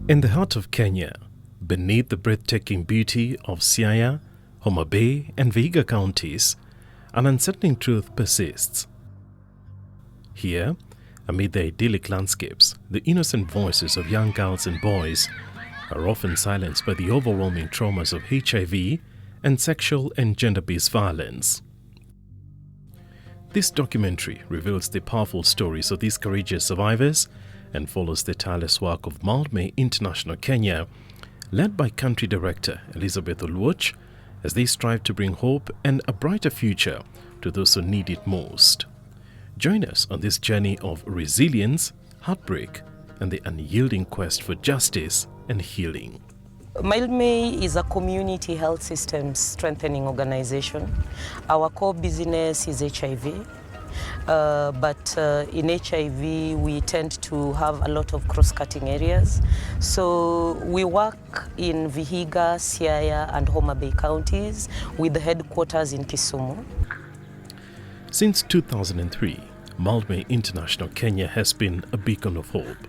In the heart of Kenya, beneath the breathtaking beauty of Siaya, Homa Bay and Vihiga counties, an unsettling truth persists. Here, amid the idyllic landscapes, the innocent voices of young girls and boys are often silenced by the overwhelming traumas of HIV and sexual and gender-based violence. This documentary reveals the powerful stories of these courageous survivors and follows the tireless work of Nyanza International Kenya, led by Country Director Elizabeth Oluoch, as they strive to bring hope and a brighter future to those who need it most. Join us on this journey of resilience, heartbreak, and the unyielding quest for justice and healing. Nyanza is a community health system strengthening organization. Our core business is HIV. But in HIV, we tend to have a lot of cross-cutting areas. So we work in Vihiga, Siaya, and Homa Bay counties with the headquarters in Kisumu. Since 2003, Nyanza International Kenya has been a beacon of hope.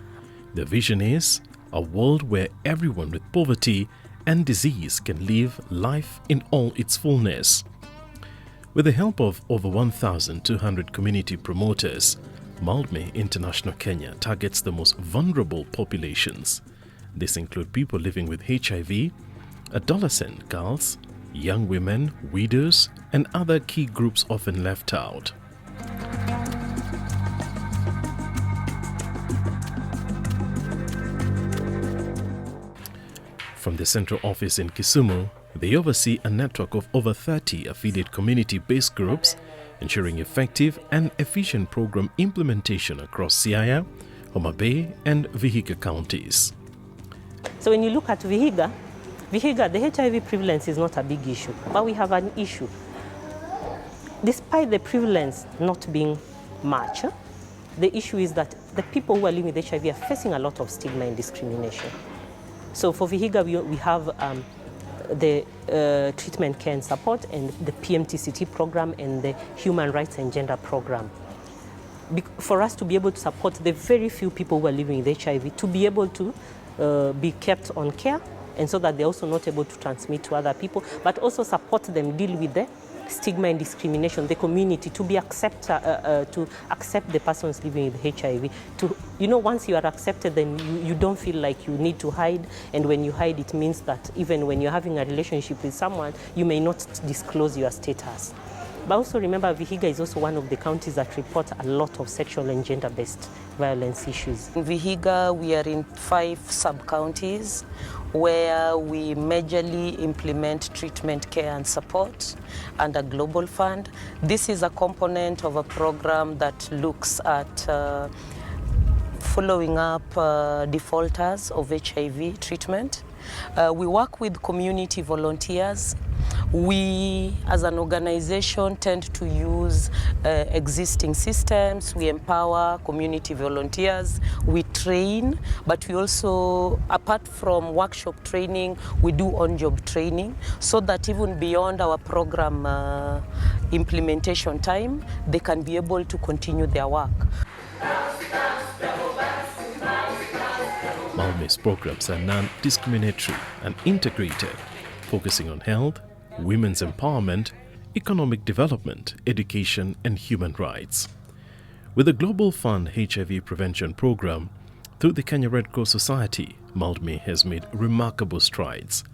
The vision is a world where everyone with poverty and disease can live life in all its fullness. With the help of over 1,200 community promoters, Nyanza International Kenya targets the most vulnerable populations. These include people living with HIV, adolescent girls, young women, widows, and other key groups often left out. From the central office in Kisumu, they oversee a network of over 30 affiliate community-based groups, ensuring effective and efficient program implementation across Siaya, Homa Bay, and Vihiga counties. So when you look at Vihiga, the HIV prevalence is not a big issue, but we have an issue. Despite the prevalence not being much, the issue is that the people who are living with HIV are facing a lot of stigma and discrimination. So for Vihiga, we have the treatment care and support and the PMTCT program and the human rights and gender program. For us to be able to support the very few people who are living with HIV, to be able to be kept on care, and so that they're also not able to transmit to other people, but also support them deal with the stigma and discrimination, the community, to be to accept the persons living with HIV. Once you are accepted, then you don't feel like you need to hide, and when you hide, it means that even when you're having a relationship with someone, you may not disclose your status. But also remember, Vihiga is also one of the counties that report a lot of sexual and gender-based violence issues. In Vihiga, we are in 5 sub-counties where we majorly implement treatment care and support under Global Fund. This is a component of a program that looks at following up defaulters of HIV treatment. We work with community volunteers. We, as an organization, tend to use existing systems. We empower community volunteers. We train, but we also, apart from workshop training, we do on-job training so that even beyond our program implementation time, they can be able to continue their work. Nyanza's programs are non-discriminatory and integrated, focusing on health, women's empowerment, economic development, education, and human rights. With the Global Fund HIV Prevention Program, through the Kenya Red Cross Society, Nyanza has made remarkable strides.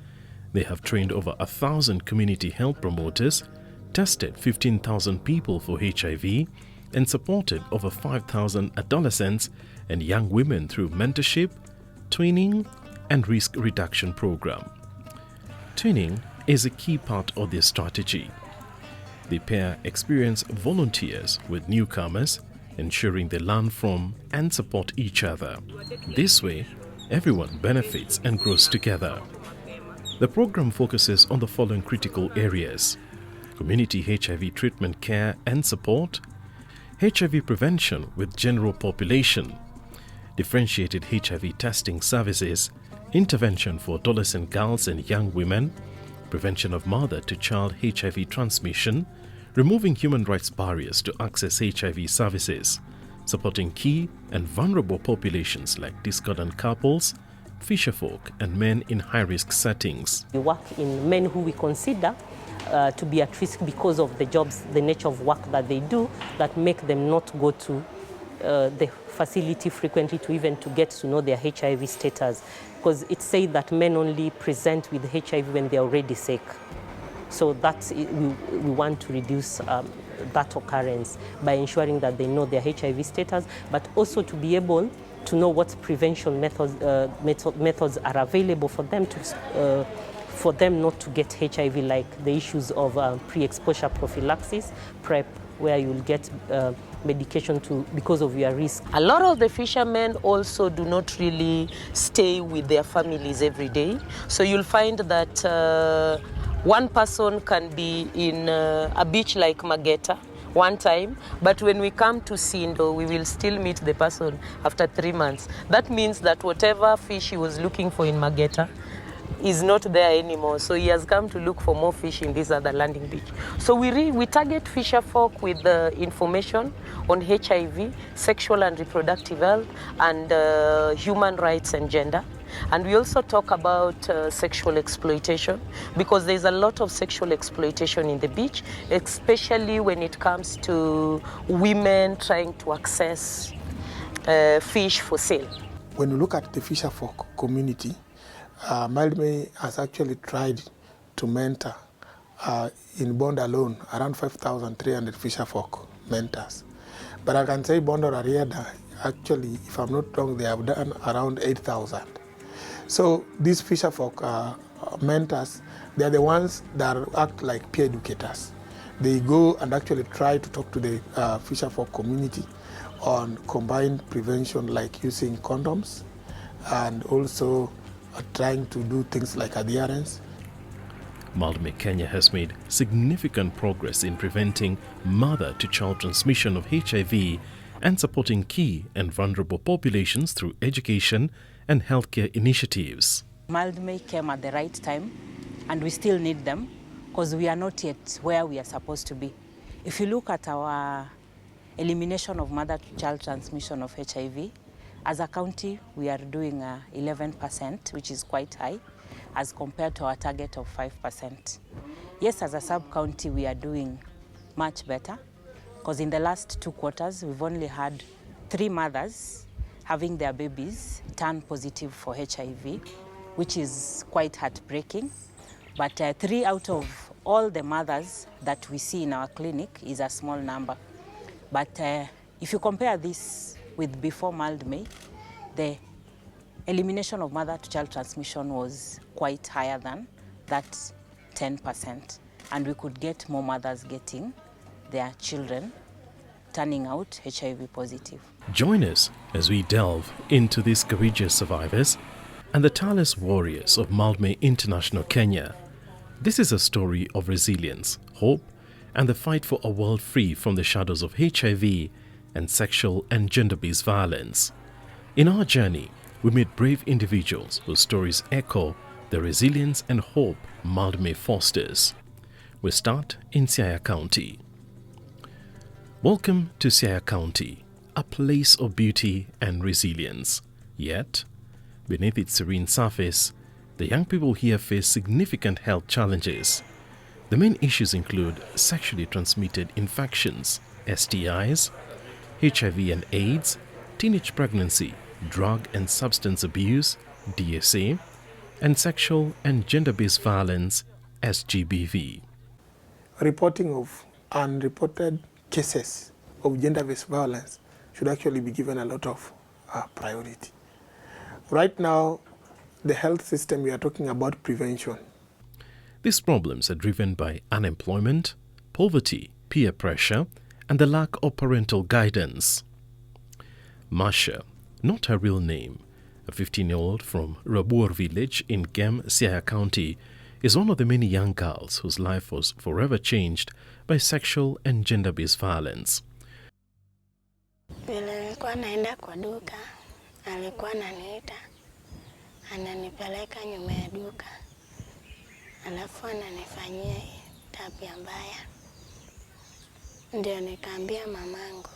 They have trained over 1,000 community health promoters, tested 15,000 people for HIV, and supported over 5,000 adolescents and young women through mentorship, twinning, and risk reduction program. Twinning is a key part of their strategy. They pair experienced volunteers with newcomers, ensuring they learn from and support each other. This way, everyone benefits and grows together. The program focuses on the following critical areas: community HIV treatment care and support, HIV prevention with general population, differentiated HIV testing services, intervention for adolescent girls and young women, prevention of mother-to-child HIV transmission, removing human rights barriers to access HIV services, supporting key and vulnerable populations like discordant couples, fisherfolk and men in high-risk settings. We work in men who we consider to be at risk because of the jobs, the nature of work that they do, that make them not go to the facility frequently to even to get to know their HIV status. Because it's said that men only present with HIV when they're already sick. So that's, we want to reduce that occurrence by ensuring that they know their HIV status, but also to be able to know what prevention methods are available for them to for them not to get HIV, like the issues of pre-exposure prophylaxis, PrEP, where you'll get medication because of your risk. A lot of the fishermen also do not really stay with their families every day. So you'll find that one person can be in a beach like Mageta one time, but when we come to Sindo, we will still meet the person after 3 months. That means that whatever fish he was looking for in Mageta is not there anymore. So he has come to look for more fish in this other landing beach. So we target fisher folk with information on HIV, sexual and reproductive health, and human rights and gender. And we also talk about sexual exploitation, because there's a lot of sexual exploitation in the beach, especially when it comes to women trying to access fish for sale. When you look at the fisher folk community, Mildmay has actually tried to mentor in Bond alone around 5,300 fisher folk mentors. But I can say Bond or Ariada, actually, if I'm not wrong, they have done around 8,000. So these fisher folk mentors, they're the ones that act like peer educators. They go and actually try to talk to the fisher folk community on combined prevention, like using condoms, and also trying to do things like adherence. Mildmay Kenya has made significant progress in preventing mother-to-child transmission of HIV and supporting key and vulnerable populations through education and healthcare initiatives. Mildmay came at the right time, and we still need them because we are not yet where we are supposed to be. If you look at our elimination of mother-to-child transmission of HIV, as a county, we are doing 11%, which is quite high, as compared to our target of 5%. Yes, as a sub-county, we are doing much better, because in the last 2 quarters, we've only had 3 mothers having their babies turn positive for HIV, which is quite heartbreaking. But 3 out of all the mothers that we see in our clinic is a small number. But if you compare this with before Mildmay, the elimination of mother-to-child transmission was quite higher than that 10%. And we could get more mothers getting their children turning out HIV positive. Join us as we delve into these courageous survivors and the tireless warriors of Mildmay International Kenya. This is a story of resilience, hope, and the fight for a world free from the shadows of HIV and sexual and gender-based violence. In our journey, we meet brave individuals whose stories echo the resilience and hope Mildmay fosters. We start in Siaya County. Welcome to Siaya County, a place of beauty and resilience. Yet, beneath its serene surface, the young people here face significant health challenges. The main issues include sexually transmitted infections, STIs, HIV and AIDS, teenage pregnancy, drug and substance abuse, DSA, and sexual and gender-based violence, SGBV. Reporting of unreported cases of gender-based violence should actually be given a lot of priority. Right now, the health system, we are talking about prevention. These problems are driven by unemployment, poverty, peer pressure, and the lack of parental guidance. Masha, not her real name, a 15-year-old from Rabur village in Gem, Siaya County, is one of the many young girls whose life was forever changed by sexual and gender-based violence. Nilikuwa naenda kwa duka, alikuwa ananiita, ananipeleka nyuma ya duka, alafu ananifanyia tabia mbaya. Ndio nikaambia mamangu.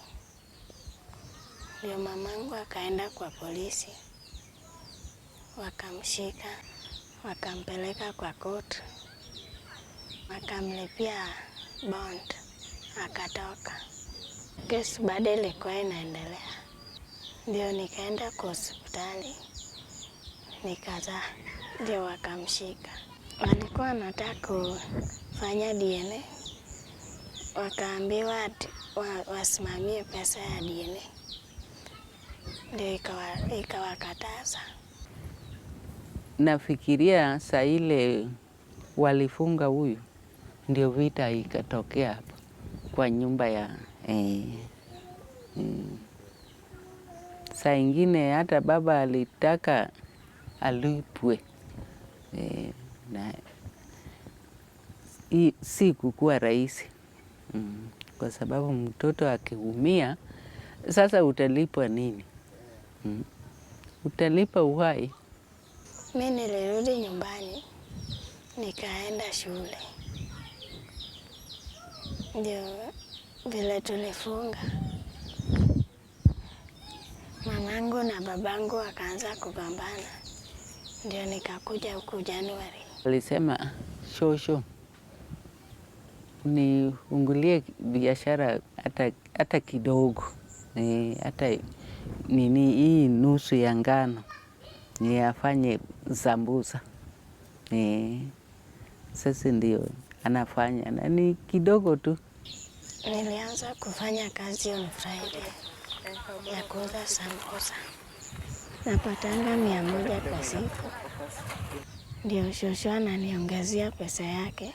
Ndio mamangu akaenda kwa polisi. wakamshika, wakampeleka kwa court, wakamlipia bond, akatoka. Kesi bado ilikuwa inaendelea. Ndio nikaenda kwa hospitali, nikazaa, ndio wakamshika. Walikuwa wanataka kufanya DNA, wakaambiwa wasimamie pesa ya DNA, ndio ikawakataza. Nafikiria saa ile walifunga huyu, ndio vita ikatokea hapa kwa nyumba ya saa ingine hata baba alitaka alipwe na si kukuwa rahisi kwa sababu mtoto akiumia sasa utalipwa nini? Utalipa uhai. Mimi nilirudi nyumbani, nikaenda shule. Ndio vile tulifunga, mamangu na babangu wakaanza kugombana. Ndio nikakuja huku Januari. Alisema shosho niungulie biashara hata kidogo, hata nini hii nusu ya ngano ni afanye sambusa. Sasa ndio anafanya na ni kidogo tu. Nilianza kufanya kazi on Friday ya kuuza sambusa. Napatanga 100 kwa siku. Ndio shosho ananiongezea pesa yake.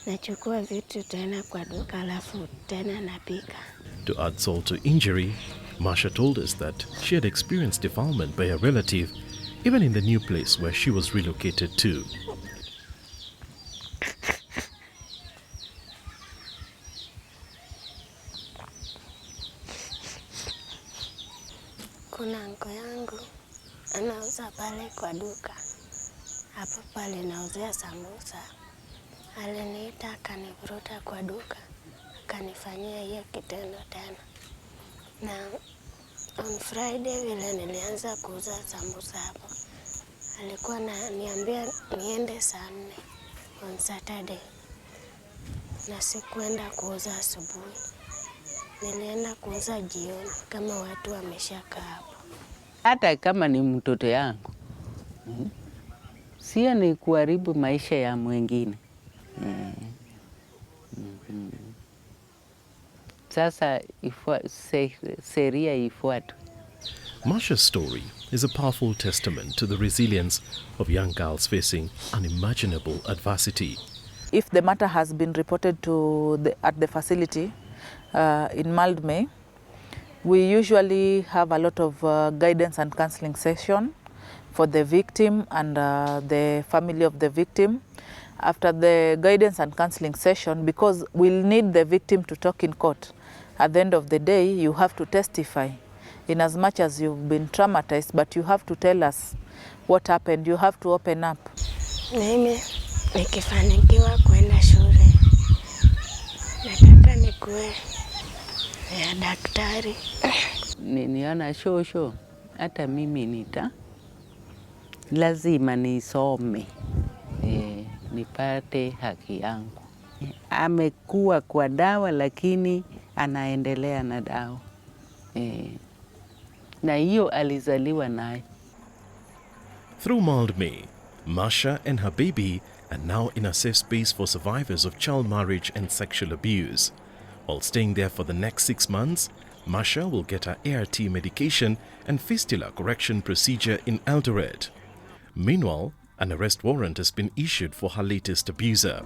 Nachukua vitu tena kwa duka alafu tena napika. To add salt to injury, Marsha told us that she had experienced defilement by a relative even in the new place where she was relocated to. Kuna anko yangu anauza pale kwa duka. Hapo pale nauzia sambusa. Aliniita akanivuruta kwa duka. Akanifanyia hiyo kitendo tena. Na on Friday vile nilianza kuuza sambusa hapo, alikuwa ananiambia niende saa 4 on Saturday. Na sikuenda kuuza asubuhi. Nilienda kuuza jioni kama watu wameshakaa hapo. Hata kama ni mtoto yangu, sio ni kuharibu maisha ya mwingine. Sasa sheria ifuatwe. Marsha's story is a powerful testament to the resilience of young girls facing unimaginable adversity. If the matter has been reported at the facility in Maldmay, we usually have a lot of guidance and counseling session for the victim and the family of the victim. After the guidance and counseling session, because we'll need the victim to talk in court, at the end of the day, you have to testify in as much as you've been traumatized, but you have to tell us what happened. You have to open up. Mimi nikifanikiwa kwenda shule, nataka nikuwe ya daktari. Niona shosho, hata mimi lazima nisome, nipate haki yangu. Amekuwa kwa dawa lakini anaendelea na dawa. Na hiyo alizaliwa nayo. Through Maldmay, Marsha and her baby are now in a safe space for survivors of child marriage and sexual abuse. While staying there for the next 6 months, Marsha will get her ART medication and fistula correction procedure in Eldoret. Meanwhile, an arrest warrant has been issued for her latest abuser.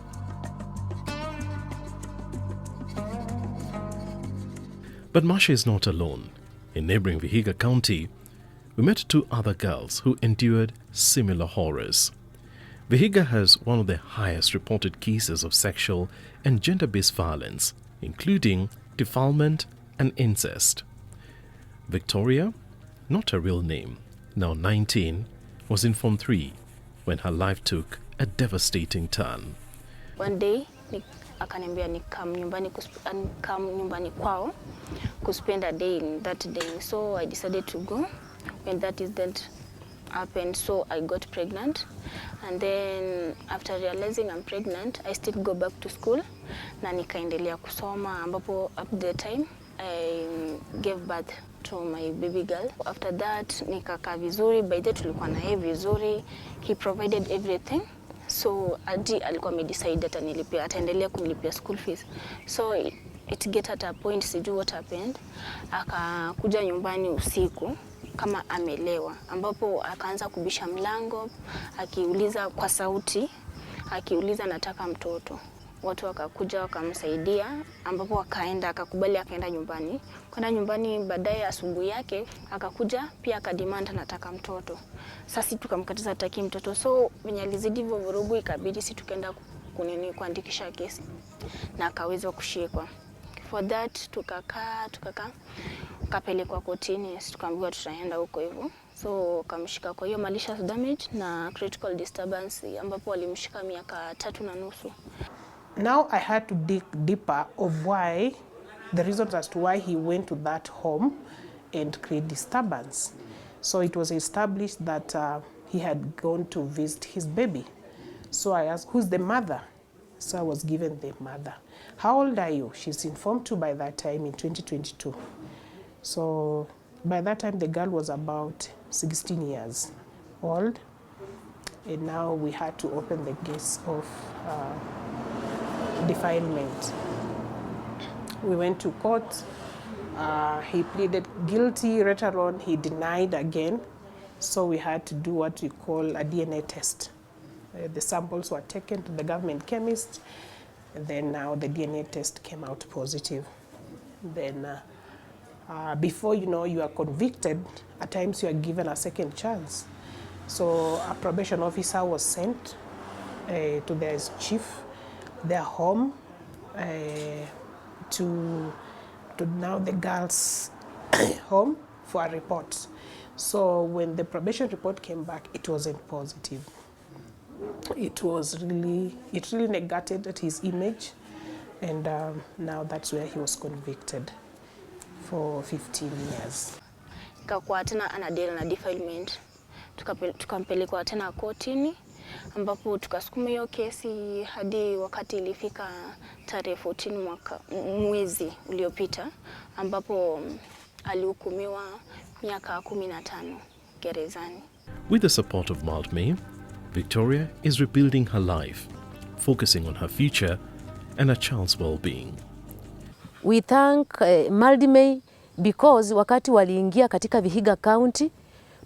But Marsha is not alone. In neighboring Vihiga County, we met 2 other girls who endured similar horrors. Vihiga has one of the highest reported cases of sexual and gender-based violence, including defilement and incest. Victoria, not her real name, now 19, was in Form 3 when her life took a devastating turn. One day, akaniambia nikam nyumbani kwao kuspend a day in that day. So I decided to go. When that is that, happened, so I got pregnant. And then after realizing I'm pregnant, I still go back to school na nikaendelea kusoma, ambapo at the time I gave birth to my baby girl. After that nikakaa vizuri, by the tulikuwa na yeye vizuri, he provided everything. So Adi alikuwa amedecide ataendelea kunilipia school fees. So it get at a point, sijui what happened, akakuja nyumbani usiku kama amelewa, ambapo akaanza kubisha mlango akiuliza kwa sauti, akiuliza nataka mtoto. Watu wakakuja wakamsaidia, ambapo akakubali akaenda nyumbani. Kwenda nyumbani, baadaye asubuhi yake akakuja pia akademand nataka mtoto. Sasa tukamkataza hataki mtoto, so venye alizidi hivyo vurugu, ikabidi sisi tukaenda kuandikisha kesi na akaweza kushikwa. For that tukakaa kapelekwa kotini, tukaambiwa tutaenda huko hivyo. So kamshika kwa hiyo malicious damage na critical disturbance, ambapo walimshika miaka 3.5. Now I had to dig deeper of why, the reasons as to why he went to that home and create disturbance. So it was established that he had gone to visit his baby. So I asked, who's the mother? So I was given the mother. How old are you? She's informed to by that time in 2022. So by that time the girl was about 16 years old. And now we had to open the case of defilement. We went to court. He pleaded guilty. Later on, he denied again. So we had to do what we call a DNA test. The samples were taken to the government chemist. And then now the DNA test came out positive. Then before you know you are convicted, at times you are given a second chance. So a probation officer was sent to their chief, their home, to now the girl's home for a report. So when the probation report came back, it wasn't positive. It really negated his image, and now that's where he was convicted for 15 years. Ikakuwa tena anadeal na defilement. Tukampelekwa tena kotini, ambapo tukasukuma hiyo kesi hadi wakati ilifika tarehe 14 mwezi uliopita, ambapo alihukumiwa miaka 15 gerezani. With the support of Maldmay, Victoria is rebuilding her life, focusing on her future and her child's well-being. We thank Maldmay because wakati waliingia katika Vihiga County,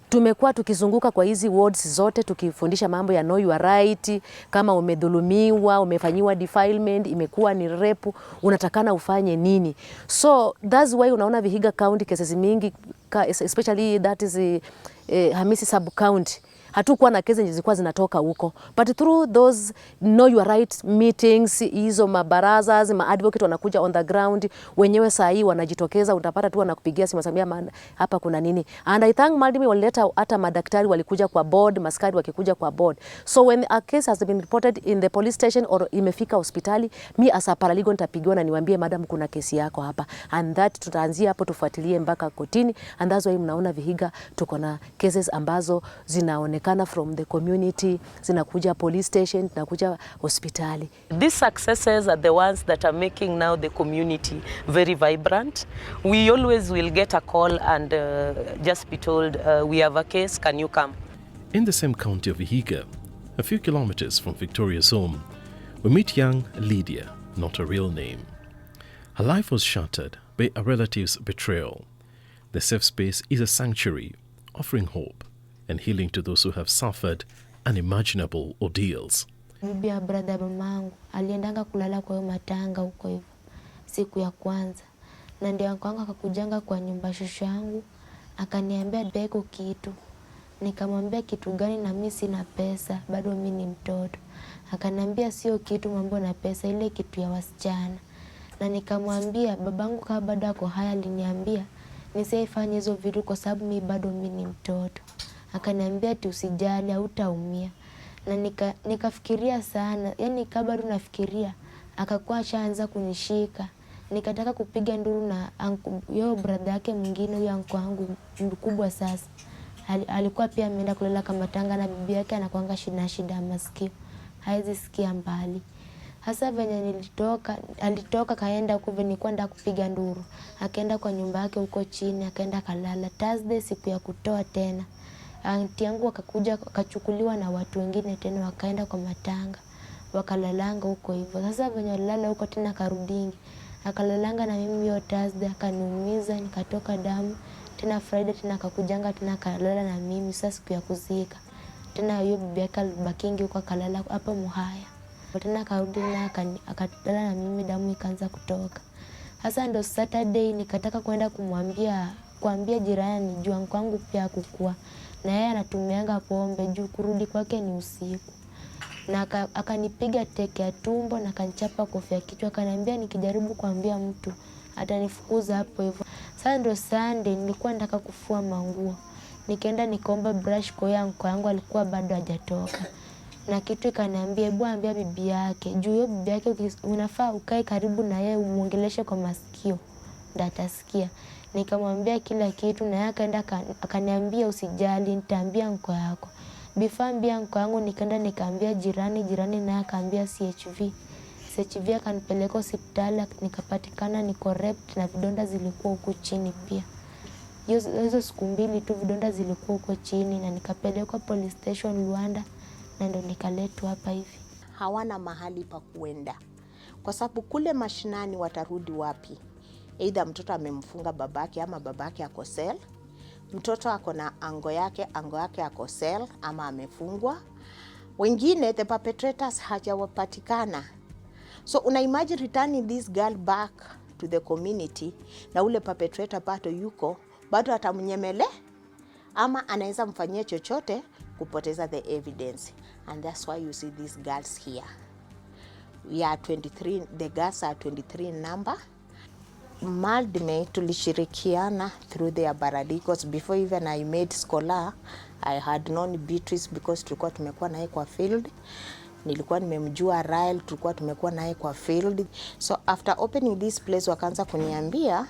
tumekuwa tukizunguka kwa hizi wards zote tukifundisha mambo ya know your right. Kama umedhulumiwa, umefanyiwa defilement, imekuwa ni rape, unatakana ufanye nini? So that's why unaona Vihiga County cases mingi, especially that is Hamisi sub county, hatukuwa na kesi zilikuwa zinatoka huko, but through those know your right meetings, hizo mabarazas, advocate wanakuja on the ground, wenyewe saa hii wanajitokeza, utapata tu wanakupigia simu wasamia hapa kuna nini. And I thank Maldmay walileta hata madaktari walikuja kwa board, maskari wakikuja kwa board. So when a case has been reported in the police station or imefika hospitali, mi as a paralegal nitapigiwa na niwaambie madam kuna kesi yako hapa, and that tutaanzia hapo tufuatilie mpaka kotini. And that's why mnaona Vihiga tuko na cases ambazo zinaonekana from the community, zinakuja police station, zinakuja hospitali. These successes are the ones that are making now the community very vibrant. We always will get a call and just be told, we have a case, can you come? In the same county of Vihiga, a few kilometers from Victoria's home, we meet young Lydia, not a real name. Her life was shattered by a relative's betrayal. The safe space is a sanctuary, offering hope and healing to those who have suffered unimaginable ordeals. Bibi ya brother mamangu aliendanga kulala kwa hiyo matanga huko hivyo siku ya kwanza, na ndio ankoangu akakujanga kwa nyumba shosho yangu akaniambia beko kitu. Nikamwambia kitu gani? Na mimi sina pesa, bado mimi ni mtoto. Akaniambia sio kitu mambo na pesa, ile kitu ya wasichana. Na nikamwambia babangu kama bado ako haya aliniambia nisifanye hizo vitu kwa sababu mimi bado mimi ni mtoto. Akaniambia ati usijali hautaumia. Na nikafikiria sana, yani kabla bado nafikiria akakuwa shaanza kunishika. Nikataka kupiga nduru na yo brother yake mwingine, huyo anko wangu mkubwa sasa. Alikuwa pia ameenda kulala kwa matanga na bibi yake anakuanga shida ya masikio. Haezi sikia mbali. Hasa venye alitoka kaenda huko venye kwenda kupiga nduru. Akaenda kwa nyumba yake huko chini, akaenda kalala. Thursday siku ya kutoa tena. Aunti yangu akakuja akachukuliwa na watu wengine tena wakaenda kwa matanga. Wakalalanga huko hivyo. Sasa venye walala huko tena karudingi. Akalalanga na mimi hiyo Thursday, akaniumiza, nikatoka damu. Tena Friday tena akakujanga tena akalala na mimi sasa siku ya kuzika. Tena hiyo bibi yake alibakingi huko akalala hapa Muhaya. Tena akarudi na akalala na mimi, damu ikaanza kutoka. Sasa ndo Saturday nikataka kwenda kuambia jirani juu kwangu pia kukua. Na yeye anatumianga pombe juu kurudi kwake ni usiku. Na akanipiga teke ya tumbo na akanichapa kofi ya kichwa, akaniambia nikijaribu kuambia mtu atanifukuza hapo hivyo. Sasa ndo Sunday nilikuwa nataka kufua manguo. Nikaenda nikaomba brush kwa yangu alikuwa bado hajatoka. Na kitu ikaniambia hebu ambia bibi yake. Juu hiyo bibi yake unafaa ukae karibu na yeye umuongeleshe kwa masikio ndio atasikia. Nikamwambia kila kitu na yeye akaenda akaniambia usijali nitaambia nko yako. Before ambia nko yangu nikaenda nikaambia jirani naye akaambia CHV. CHV akanipeleka hospitali nikapatikana niko raped na vidonda zilikuwa huko chini pia. Hizo siku mbili tu vidonda zilikuwa huko chini na nikapelekwa police station Luanda na ndo nikaletwa hapa hivi. Hawana mahali pa kuenda. Kwa sababu kule mashinani watarudi wapi? Either mtoto amemfunga babake ama babake ako cell. Mtoto ako na ango yake ako cell ama amefungwa. Wengine the perpetrators hajawapatikana. So una imagine returning this girl back to the community na ule perpetrator bado atamnyemele ama anaweza mfanyia chochote kupoteza the evidence. And that's why you see these girls here. We are 23, the girls are 23 in number. Maldime tulishirikiana through their paralegals. Before even I made scholar, I had known Beatrice because tulikuwa tumekuwa naye kwa field. Nilikuwa nimemjua Rael, tulikuwa tumekuwa naye kwa field. So after opening this place wakaanza kuniambia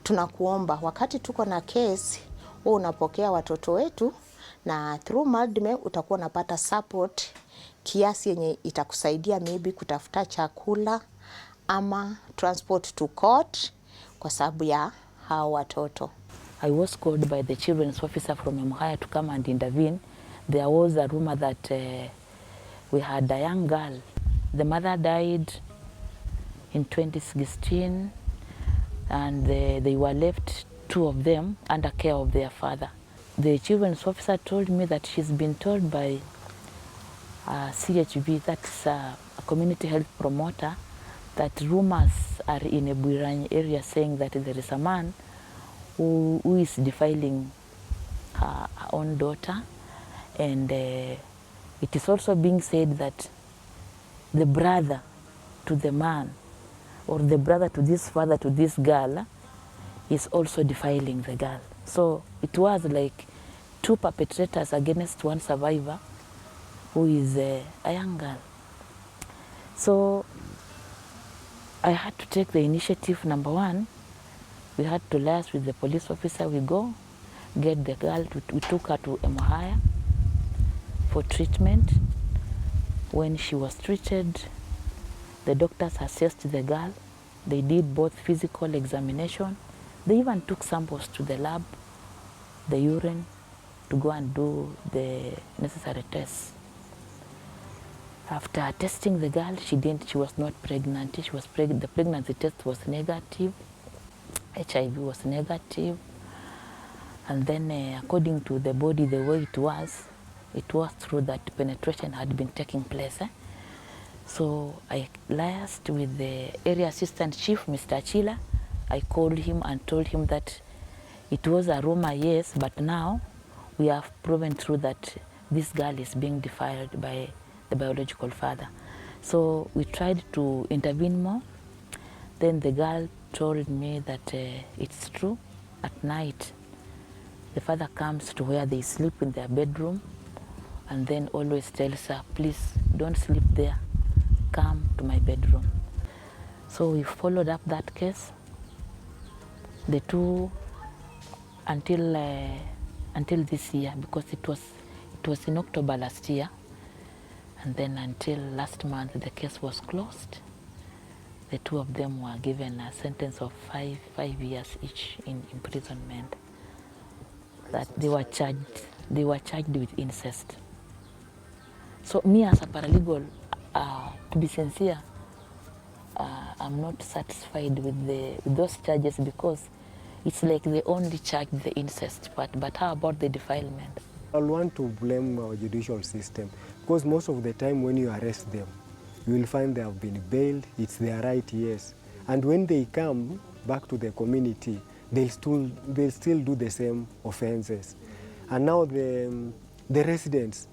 tunakuomba wakati tuko na case wewe unapokea watoto wetu na through Maldime utakuwa unapata support kiasi yenye itakusaidia maybe kutafuta chakula ama transport to court kwa sababu ya hao watoto. I was called by the children's officer from Muhaya to come and intervene. There was a rumor that we had a young girl. The mother died in 2016 and they were left, two of them, under care of their father. The children's officer told me that she's been told by CHV, that's a community health promoter, that rumors are in a Buirani area saying that there is a man who is defiling her own daughter, and it is also being said that the brother to the man or the brother to this father to this girl is also defiling the girl. So it was like two perpetrators against one survivor who is a young girl. So I had to take the initiative. Number one, we had to liaise with the police officer. We go, get the girl, we took her to Muhaya for treatment. When she was treated, the doctors assessed the girl. They did both physical examination. They even took samples to the lab, the urine, to go and do the necessary tests. After testing the girl, she was not pregnant. She was pregnant. The pregnancy test was negative. HIV was negative. And then according to the body, the way it was true that penetration had been taking place. So I liaised with the area assistant chief, Mr. Chila. I called him and told him that it was a rumor, yes, but now we have proven through that this girl is being defiled by the biological father. So we tried to intervene more. Then the girl told me that it's true. At night, the father comes to where they sleep in their bedroom and then always tells her, please don't sleep there, come to my bedroom. So we followed up that case. The two, until until this year, because it was in October last year, and then until last month the case was closed. The two of them were given a sentence of five years each in imprisonment. That they were charged with incest. So me as a paralegal, to be sincere, I'm not satisfied with those charges, because it's like they only charge the incest part, but how about the defilement? I want to blame our judicial system, because most of the time when you arrest them, you will find they have been bailed, it's their right, yes. And when they come back to the community, they'll still do the same offenses. And now the residents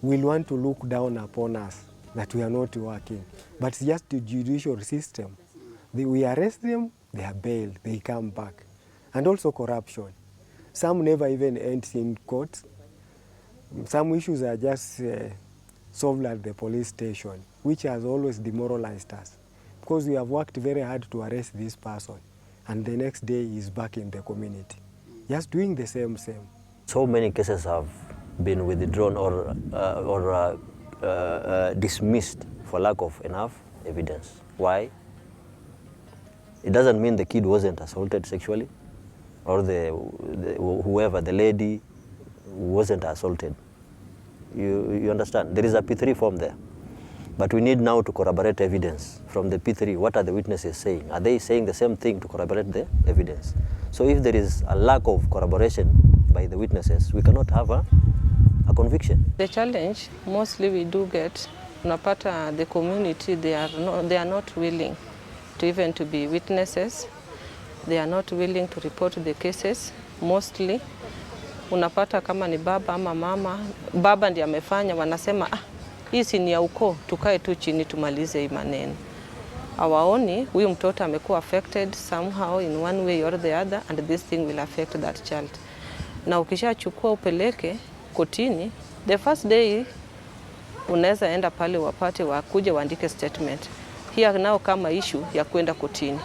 will want to look down upon us that we are not working. But it's just the judicial system. We arrest them, they are bailed, they come back. And also corruption. Some never even end in court. Some issues are just solved at the police station, which has always demoralized us, because we have worked very hard to arrest this person, and the next day he's back in the community, just doing the same. So many cases have been withdrawn or dismissed for lack of enough evidence. Why? It doesn't mean the kid wasn't assaulted sexually, or whoever, the lady, wasn't assaulted. You understand? There is a P3 form there. But we need now to corroborate evidence from the P3. What are the witnesses saying? Are they saying the same thing to corroborate the evidence? So if there is a lack of corroboration by the witnesses, we cannot have a conviction. The challenge mostly we do get, unapata the community, they are not willing to even to be witnesses. They are not willing to report the cases. Mostly unapata kama ni baba ama mama, baba ndiye amefanya, wanasema hii si ni ya ukoo, tukae tu chini tumalize hii maneno. Hawaoni huyu mtoto amekuwa affected somehow in one way or the other, and this thing will affect that child. Na ukishachukua upeleke kotini, the first day unaweza enda pale wapate wakuje waandike statement. Here nao kama issue ya kwenda kotini,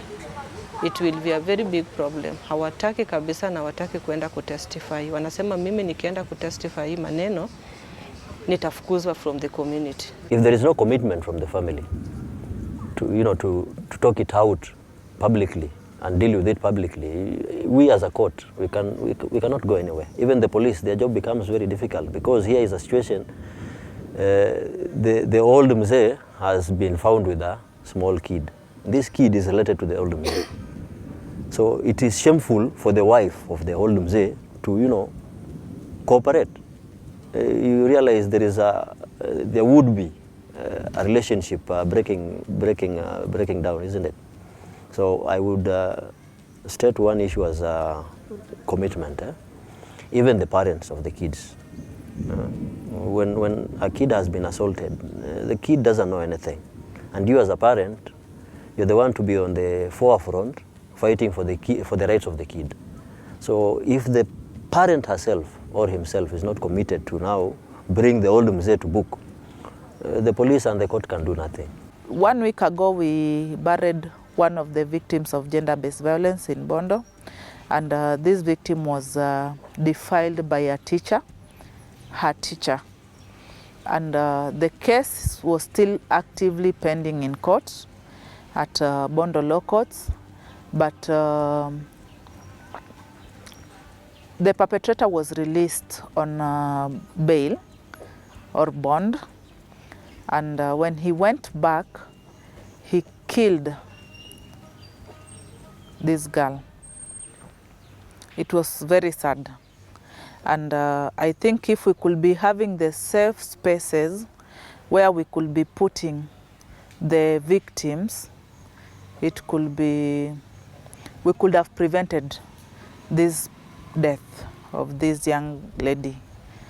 it will be a very big problem. Hawataki kabisa na hawataki kwenda kutestify. Wanasema mimi nikienda kutestify hii maneno nitafukuzwa from the community. If there is no commitment from the family to talk it out publicly and deal with it publicly, we as a court, we cannot go anywhere. Even the police, their job becomes very difficult, because here is a situation, the old mzee has been found with a small kid. This kid is related to the old mzee. So it is shameful for the wife of the old mzee to, cooperate. You realize there would be a relationship breaking down, isn't it? So I would state one issue as a commitment. Even the parents of the kids. When a kid has been assaulted, the kid doesn't know anything. And you as a parent, you're the one to be on the forefront fighting for the rights of the kid. So if the parent herself or himself is not committed to now bring the old mzee to book, the police and the court can do nothing. 1 week ago, we buried one of the victims of gender-based violence in Bondo, and this victim was defiled by her teacher. And the case was still actively pending in court at Bondo law courts, but the perpetrator was released on bail or bond, and when he went back, he killed this girl. It was very sad. And I think if we could be having the safe spaces where we could be putting the victims, we could have prevented this death of this young lady.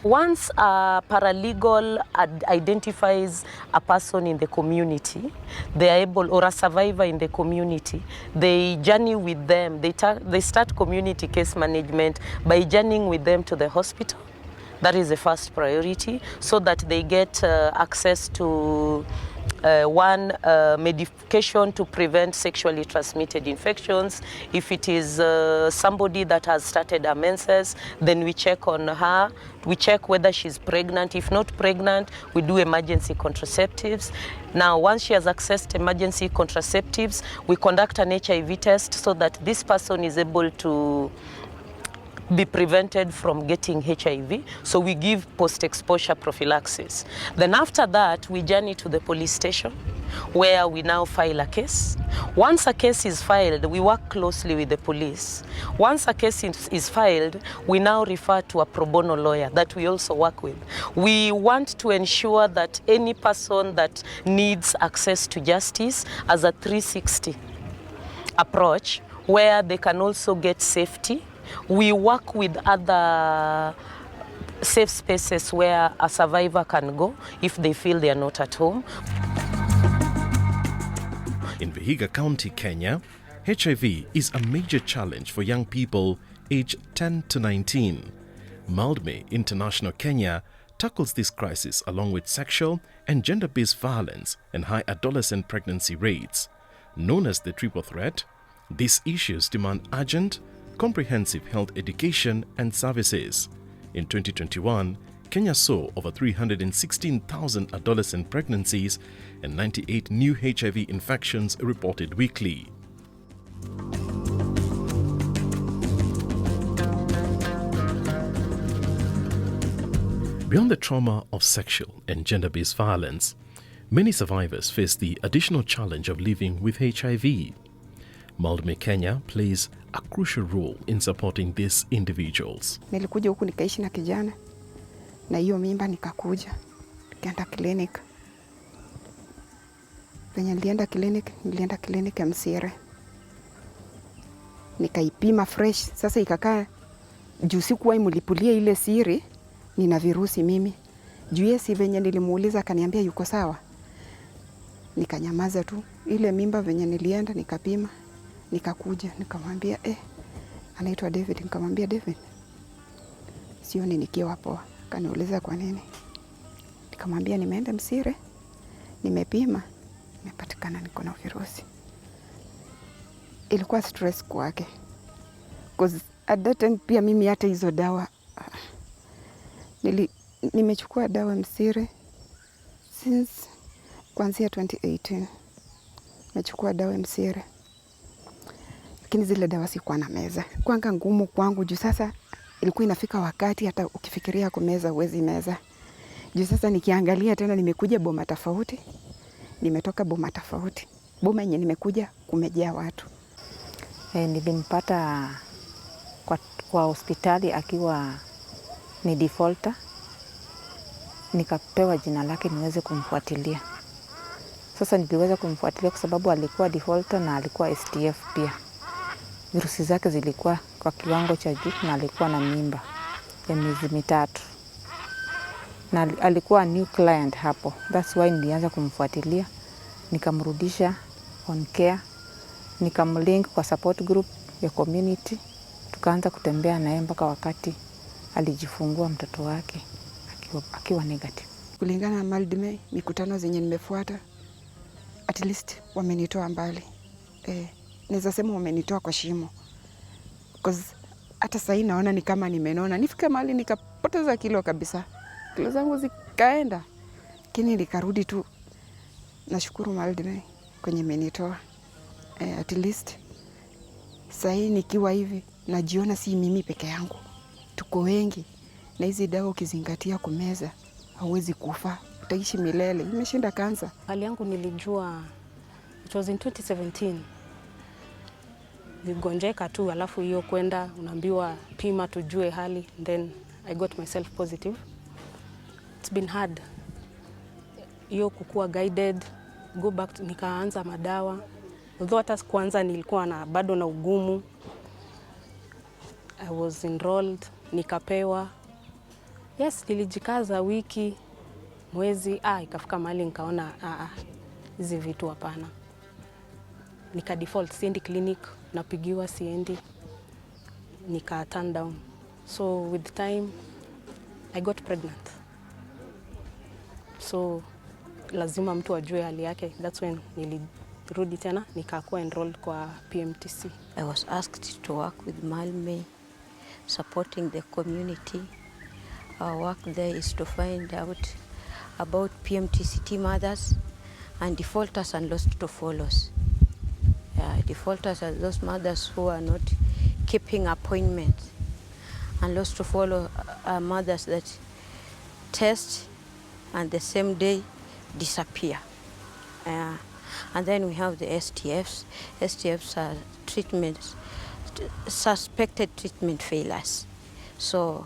Once a paralegal identifies a person in the community, they are able, or a survivor in the community, they journey with them. They start community case management by journeying with them to the hospital. That is the first priority, so that they get access to one, medication to prevent sexually transmitted infections. If it is somebody that has started her menses, then we check on her. We check whether she's pregnant. If not pregnant, we do emergency contraceptives. Now, once she has accessed emergency contraceptives, we conduct an HIV test so that this person is able to be prevented from getting HIV. So we give post-exposure prophylaxis. Then after that, we journey to the police station where we now file a case. Once a case is filed, we work closely with the police. Once a case is filed, we now refer to a pro bono lawyer that we also work with. We want to ensure that any person that needs access to justice has a 360 approach where they can also get safety. We work with other safe spaces where a survivor can go if they feel they are not at home. In Vihiga County, Kenya, HIV is a major challenge for young people aged 10 to 19. Maldme International Kenya tackles this crisis along with sexual and gender-based violence and high adolescent pregnancy rates. Known as the triple threat, these issues demand urgent, comprehensive health education and services. In 2021, Kenya saw over 316,000 adolescent pregnancies and 98 new HIV infections reported weekly. Beyond the trauma of sexual and gender-based violence, many survivors face the additional challenge of living with HIV. Maldme Kenya plays a crucial role in supporting these individuals. Nilikuja huku nikaishi na kijana na hiyo mimba nikakuja nikaenda clinic. Penye nilienda clinic ya Msire. Nikaipima fresh. Sasa ikakaa juu sikuwahi mulipulia ile siri nina virusi mimi. Juu yesi venye nilimuuliza akaniambia yuko sawa. Nikanyamaza tu. Ile mimba venye nilienda nikapima. Nikakuja, nikamwambia anaitwa David, nikamwambia David, sioni nikiwa poa. Kaniuliza kwa nini? Nikamwambia nimeenda Msire, nimepima, nimepatikana niko na virusi. Ilikuwa stress kwake. Because at that time pia mimi hata hizo dawa nimechukua dawa Msire since kuanzia 2018. Nimechukua dawa Msire. Lakini zile dawa sikuwa na meza. Kwanga ngumu kwangu juu sasa ilikuwa inafika wakati hata ukifikiria kumeza huwezi meza. Juu sasa nikiangalia tena nimekuja boma tofauti. Nimetoka boma tofauti. Boma yenye nimekuja kumejaa watu. Nilimpata kwa hospitali akiwa ni defaulter. Nikapewa jina lake niweze kumfuatilia. Sasa niliweza kumfuatilia kwa sababu alikuwa defaulter na alikuwa STF pia. Virusi zake zilikuwa kwa kiwango cha juu na alikuwa na mimba ya miezi 3. Na alikuwa new client hapo. That's why nilianza kumfuatilia. Nikamrudisha on care. Nikamlink kwa support group ya community. Tukaanza kutembea naye mpaka wakati alijifungua mtoto wake akiwa negative. Kulingana na Maldme, mikutano zenye nimefuata, at least wamenitoa mbali. Naweza sema wamenitoa kwa shimo. Because hata sasa naona ni kama nimenona. Nifika mahali nikapoteza kilo kabisa. Kilo zangu zikaenda. Lakini nikarudi tu. Nashukuru Maldme kwenye menitoa. At least sasa nikiwa hivi najiona si mimi peke yangu. Tuko wengi. Na hizi dawa ukizingatia kumeza hauwezi kufa. Utaishi milele. Imeshinda kansa. Hali yangu nilijua it was in 2017. Nigonjeka tu alafu hiyo kwenda unaambiwa pima tujue hali, then I got myself positive. It's been hard. Hiyo kukua guided, go back nikaanza madawa. Although hata kwanza nilikuwa bado na ugumu. I was enrolled, nikapewa. Yes, nilijikaza wiki, mwezi, ikafika mahali nikaona hizi vitu hapana. Nika default, siendi clinic, napigiwa siendi, nika turn down. So with time, I got pregnant. So lazima mtu ajue hali yake. That's when nilirudi tena nikakuwa enrolled kwa PMTC. I was asked to work with Malme, supporting the community. Our work there is to find out about PMTCT mothers and defaulters and lost to follows. Defaulters are those mothers who are not keeping appointments, and lost to follow are mothers that test and the same day disappear. And then we have the STFs. STFs are treatments, suspected treatment failures. So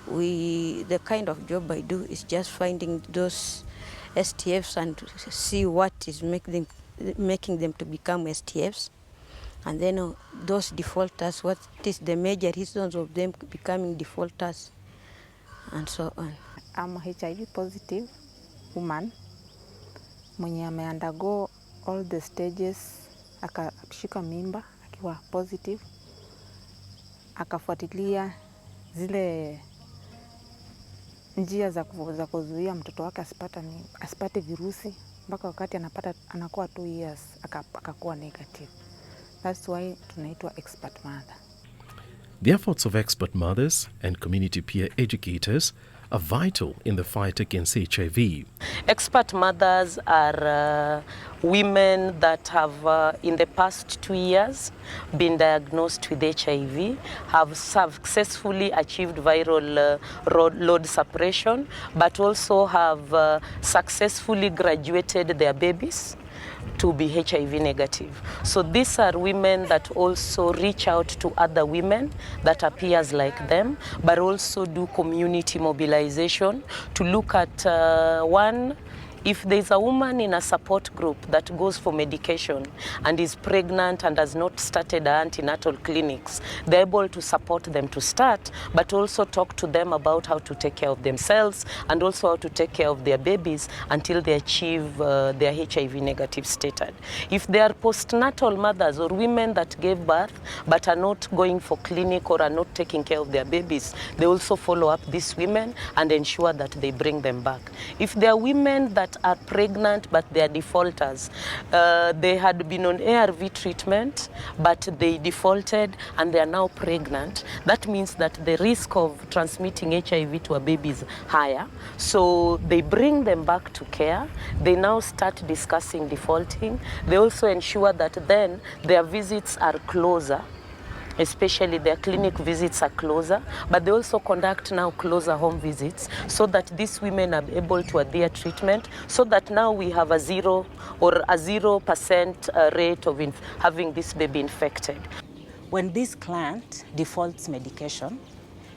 the kind of job I do is just finding those STFs and see what is making them to become STFs. And then those defaulters, what is the major reasons of them becoming defaulters, and so on. I'm a HIV positive woman mwenye ameundergo all the stages, akashika mimba akiwa positive, akafuatilia zile njia za kuzuia mtoto wake asipate virusi mpaka wakati anakuwa 2 years akakuwa negative. That's why tunaitwa expert mother. The efforts of expert mothers and community peer educators are vital in the fight against HIV. Expert mothers are women that have, in the past 2 years, been diagnosed with HIV, have successfully achieved viral load suppression, but also have successfully graduated their babies to be HIV negative. So these are women that also reach out to other women that are peers like them, but also do community mobilization to look at one, if there's a woman in a support group that goes for medication and is pregnant and has not started antenatal clinics, they're able to support them to start, but also talk to them about how to take care of themselves and also how to take care of their babies until they achieve their HIV negative status. If they are postnatal mothers or women that gave birth but are not going for clinic or are not taking care of their babies, they also follow up these women and ensure that they bring them back. If there are women that are pregnant but they are defaulters, they had been on ARV treatment but they defaulted and they are now pregnant, that means that the risk of transmitting HIV to a baby is higher. So they bring them back to care. They now start discussing defaulting. They also ensure that then their visits are closer, especially their clinic visits are closer, but they also conduct now closer home visits so that these women are able to adhere treatment, so that now we have a 0% rate of having this baby infected. When this client defaults medication,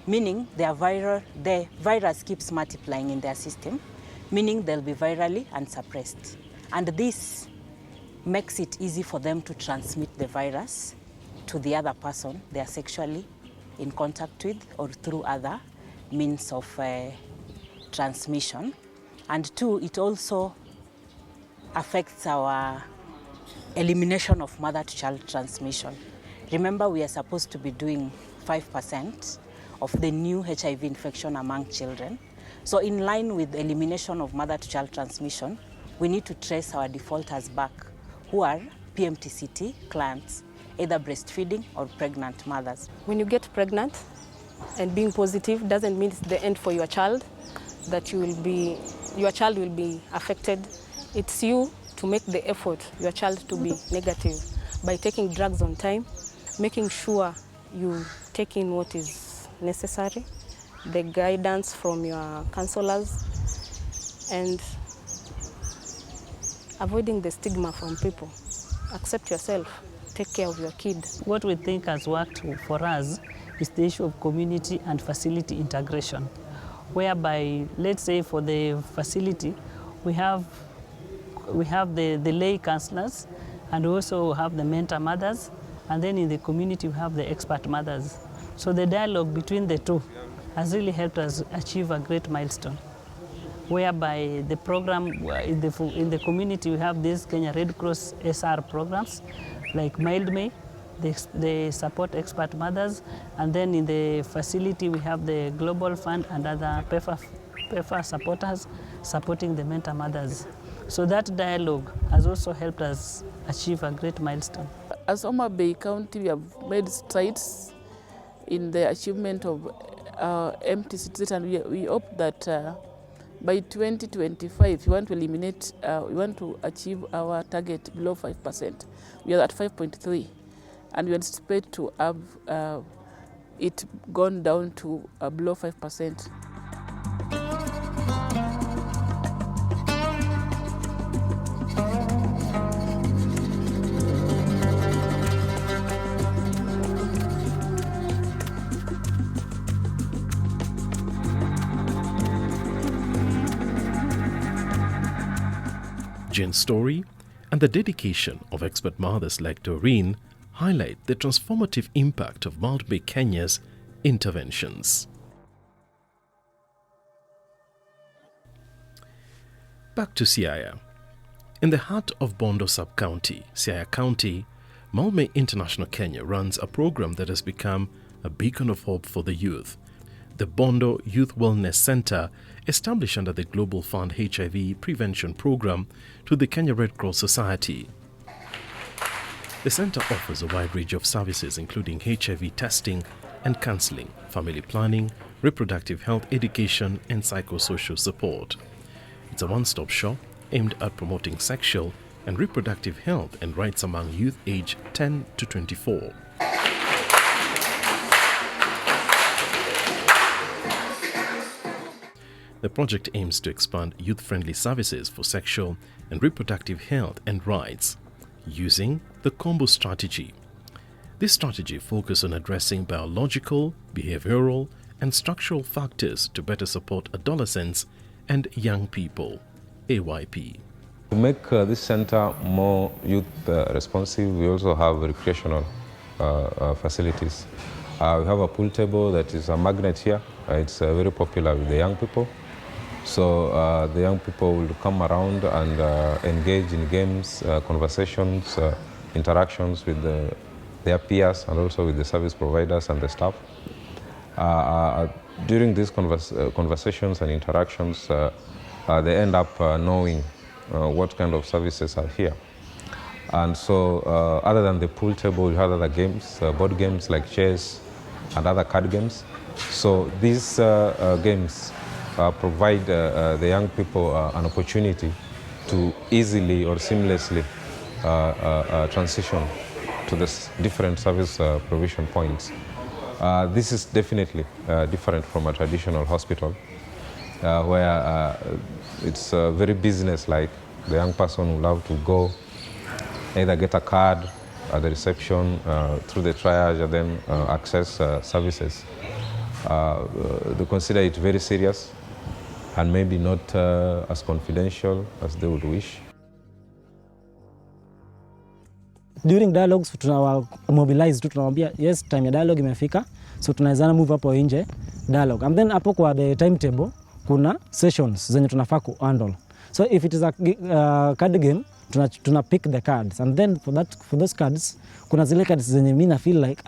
meaning the virus keeps multiplying in their system, meaning they'll be virally unsuppressed. And this makes it easy for them to transmit the virus to the other person they are sexually in contact with or through other means of transmission. And two, it also affects our elimination of mother-to-child transmission. Remember, we are supposed to be doing 5% of the new HIV infection among children. So in line with the elimination of mother-to-child transmission, we need to trace our defaulters back, who are PMTCT clients, either breastfeeding or pregnant mothers. When you get pregnant and being positive doesn't mean it's the end for your child, that your child will be affected. It's you to make the effort your child to be negative by taking drugs on time, making sure you take in what is necessary, the guidance from your counselors, and avoiding the stigma from people. Accept yourself. Take care of your kid. What we think has worked for us is the issue of community and facility integration, whereby, let's say for the facility, we have the lay counselors, and we also have the mentor mothers, and then in the community we have the expert mothers. So the dialogue between the two has really helped us achieve a great milestone, whereby the program in the community we have these Kenya Red Cross SR programs, like Mild May, they support expert mothers, and then in the facility we have the Global Fund and other PEPFAR prefer supporters supporting the mentor mothers. So that dialogue has also helped us achieve a great milestone. As Homa Bay County, we have made strides in the achievement of empty streets, and we hope that by 2025, we want to eliminate, we want to achieve our target below 5%. We are at 5.3, and we anticipate to have it gone down to below 5%. Jane's story and the dedication of expert mothers like Doreen highlight the transformative impact of Maldme Kenya's interventions. Back to Siaya. In the heart of Bondo Sub-County, Siaya County, Maldme International Kenya runs a program that has become a beacon of hope for the youth. The Bondo Youth Wellness Center, established under the Global Fund HIV Prevention Program to the Kenya Red Cross Society. The center offers a wide range of services including HIV testing and counseling, family planning, reproductive health education, and psychosocial support. It's a one-stop shop aimed at promoting sexual and reproductive health and rights among youth aged 10 to 24. The project aims to expand youth-friendly services for sexual and reproductive health and rights using the combo strategy. This strategy focuses on addressing biological, behavioral, and structural factors to better support adolescents and young people. AYP. To make this center more youth responsive, we also have recreational facilities. We have a pool table that is a magnet here. It's very popular with the young people. So the young people will come around and engage in games, conversations, interactions with their peers and also with the service providers and the staff. During these conversations and interactions, they end up knowing what kind of services are here. And so other than the pool table, we have other games, board games like chess and other card games. So these games provide the young people an opportunity to easily or seamlessly transition to the different service provision points. This is definitely different from a traditional hospital where it's very business-like. The young person will have to go either get a card at the reception through the triage and then access services. They consider it very serious and maybe not as confidential as they would wish. During dialogues, tunawa mobilize tu, tunawambia yes, time ya dialogue imefika, so tunawezana move hapo nje dialogue. And then hapo kwa the timetable kuna sessions zenye tunafaa ku handle. So if it is a card game, tuna pick the cards, and then for those cards kuna zile cards zenye mimi na feel like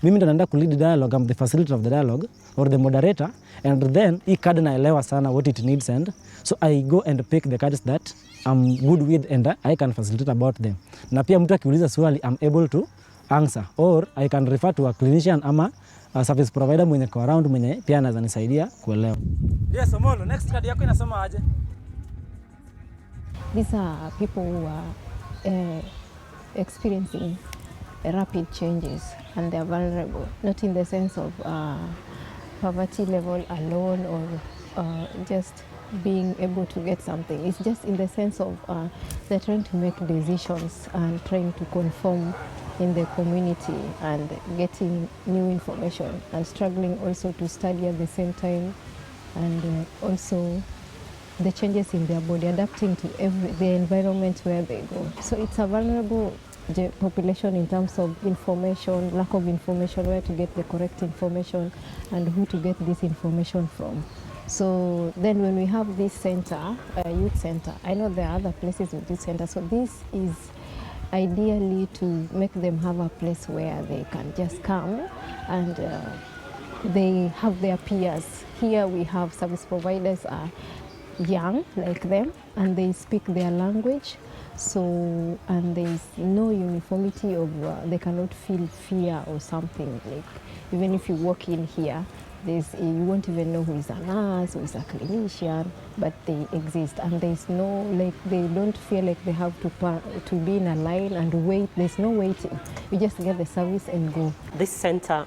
mimi ndo naenda ku lead dialogue, I'm the facilitator of the dialogue or the moderator, and then hii card naelewa sana what it needs, and so I go and pick the cards that I'm good with and I can facilitate about them. Na pia mtu akiuliza swali I'm able to answer, or I can refer to a clinician ama a service provider mwenye kwa around mwenye pia anaweza nisaidia kuelewa. Yes, Omolo, next card yako inasema aje? These are people who are experiencing rapid changes, and they are vulnerable, not in the sense of poverty level alone or just being able to get something. It's just in the sense of they're trying to make decisions and trying to conform in the community and getting new information and struggling also to study at the same time, and also the changes in their body, adapting to the environment where they go. So it's a vulnerable population in terms of information, lack of information, where to get the correct information and who to get this information from. So then when we have this center, youth center, I know there are other places with youth center, so this is ideally to make them have a place where they can just come and they have their peers here we have service providers are young like them, and they speak their language. So, and there is no uniformity of, they cannot feel fear or something. Like, even if you walk in here, you won't even know who is a nurse, who is a clinician, but they exist. And there's no, like, they don't feel like they have to be in a line and wait. There's no waiting. You just get the service and go. This center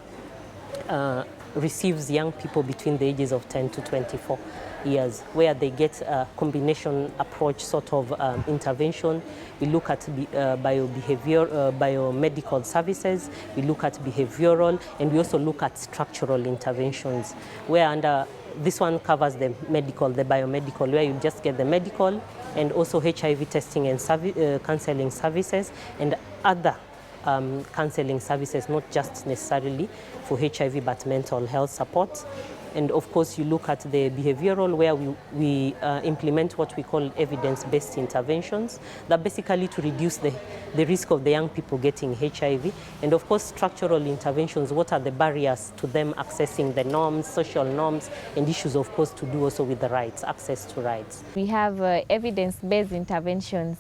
receives young people between the ages of 10 to 24 years, where they get a combination approach sort of intervention. We look at biomedical services, we look at behavioral, and we also look at structural interventions, where under this one covers the medical, the biomedical, where you just get the medical and also HIV testing and counseling services and other counseling services, not just necessarily for HIV but mental health support. And of course you look at the behavioral, where we implement what we call evidence-based interventions that basically to reduce the risk of the young people getting HIV. And of course structural interventions, what are the barriers to them accessing the norms, social norms, and issues of course to do also with the rights, access to rights. We have evidence-based interventions.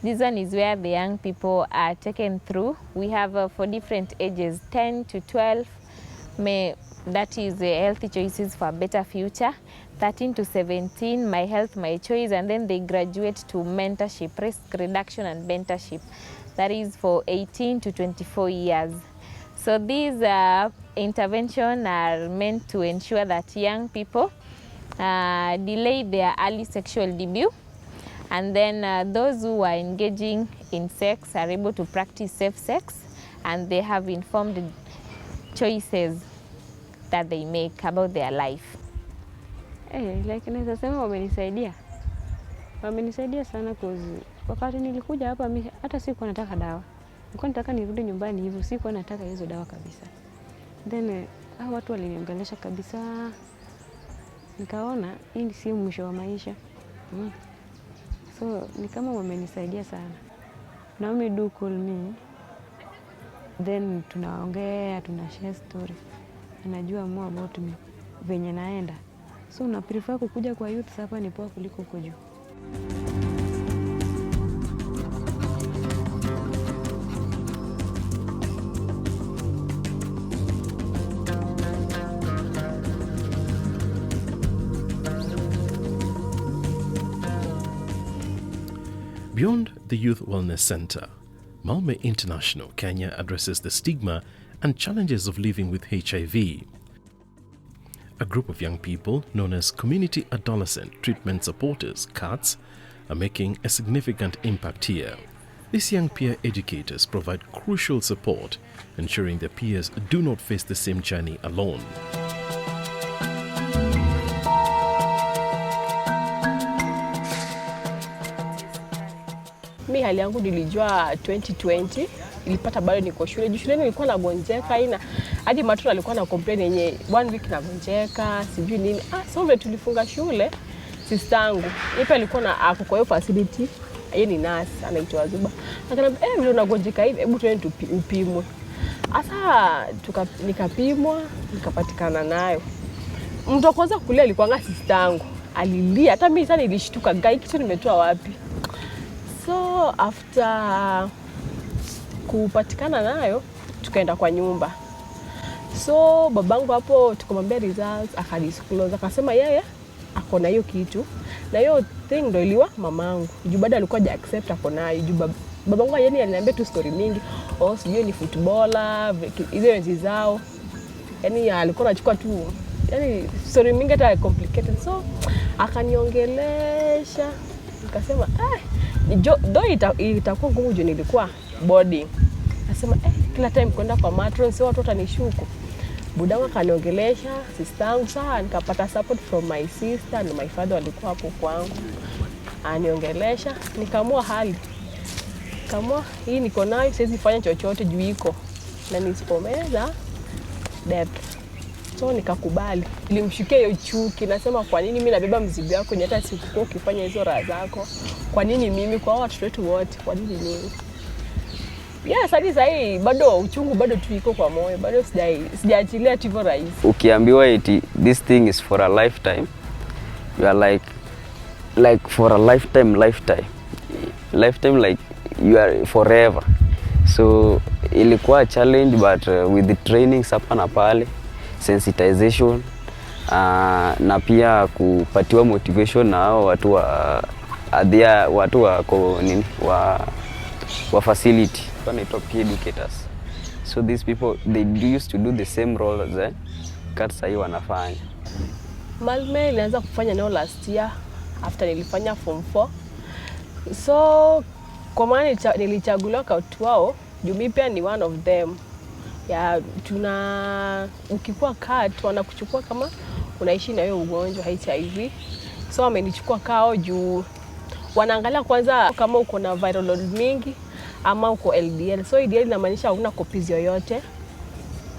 This one is where the young people are taken through. We have for different ages, 10 to 12, that is healthy choices for a better future. 13 to 17, my health, my choice, and then they graduate to mentorship, risk reduction and mentorship. That is for 18 to 24 years. So these interventions are meant to ensure that young people delay their early sexual debut, and then those who are engaging in sex are able to practice safe sex, and they have informed choices that they make about their life. Like naweza sema wamenisaidia sana, cause wakati nilikuja hapa hata sikuwa nataka dawa. Nilikuwa nataka nirudi nyumbani hivyo, sikuwa nataka hizo dawa kabisa. Then hao watu waliniongelesha kabisa. Nikaona hii si mwisho wa maisha. So ni kama wamenisaidia sana. Naomi do call me. Then tunaongea, tunashare story. Anajua more about me, venye naenda. So na prefer kukuja kwa youth hapa ni poa kuliko huko juu. Beyond the Youth Wellness Center, Malme International Kenya addresses the stigma and challenges of living with HIV. A group of young people known as Community Adolescent Treatment Supporters, CATS, are making a significant impact here. These young peer educators provide crucial support, ensuring their peers do not face the same journey alone. Mi hali yangu nilijua 2020, ilipata bado niko shule. Shuleni nilikuwa nagonjeka hadi matoro alikuwa na complain yenye 1 week nagonjeka, sijui nini. So vile tulifunga shule, sistangu ipa alikuwa na ako kwa hiyo facility, yeye ni nurse anaitwa Zuba. Akaniambia vile unagonjeka hivi, hebu twende upimwe. Asa nikapimwa, nikapatikana nayo. Mtu wa kwanza kulia alikuwa sistangu. Alilia, hata mimi sana nilishtuka, gai kitu nimetoa wapi? So after kupatikana nayo, tukaenda kwa nyumba. So babangu hapo tukamwambia results, akadisclose, akasema yeye ako na hiyo kitu. Na hiyo thing ndio iliwa mamangu. Juu bado alikuwa haja accept ako nayo. Juu babangu yeye aliniambia tu story mingi. Sijui ni footballer, hizo enzi zao. Yaani alikuwa anachukua tu, yaani story mingi hata complicated. So akaniongelesha, nikasema itakuwa ngumu juu nilikuwa boarding. Nasema kila time kwenda kwa matron, sio watu watanishuku. Budangu akaniongelesha, sistangu, saa nikapata support from my sister and my father walikuwa hapo kwangu. Aniongelesha, nikamua hali. Kama hii niko nayo, siwezi fanya chochote juu iko. Na nisipomeza death. So nikakubali. Nilimshukia hiyo chuki, nasema kwa nini mimi nabeba mzigo wako ni hata sikuwa ukifanya hizo raha zako? Kwa nini mimi kwa watu wetu wote? Kwa nini mimi? Yes, hadi sahii bado uchungu bado tu iko kwa moyo, bado sijaachilia hivyo rahisi. Ukiambiwa eti this thing is for a lifetime, you are like for a lifetime, like you are forever. So ilikuwa challenge, but with the trainings hapa na pale, sensitization, na pia kupatiwa motivation na hao watu wa facility, wanaitwa peer educators. So these people, they used to do the same role as kat sahi wanafanya. Malme ilianza kufanya nao last year after nilifanya form 4. So kwa maana nilichaguliwa kati wao, juu mimi pia ni one of them. Ya ukikuwa kat wanakuchukua kama unaishi na hiyo ugonjwa HIV. So wamenichukua kao juu wanaangalia kwanza kama uko na viral load mingi ama uko LDL. So LDL inamaanisha huna copies yoyote.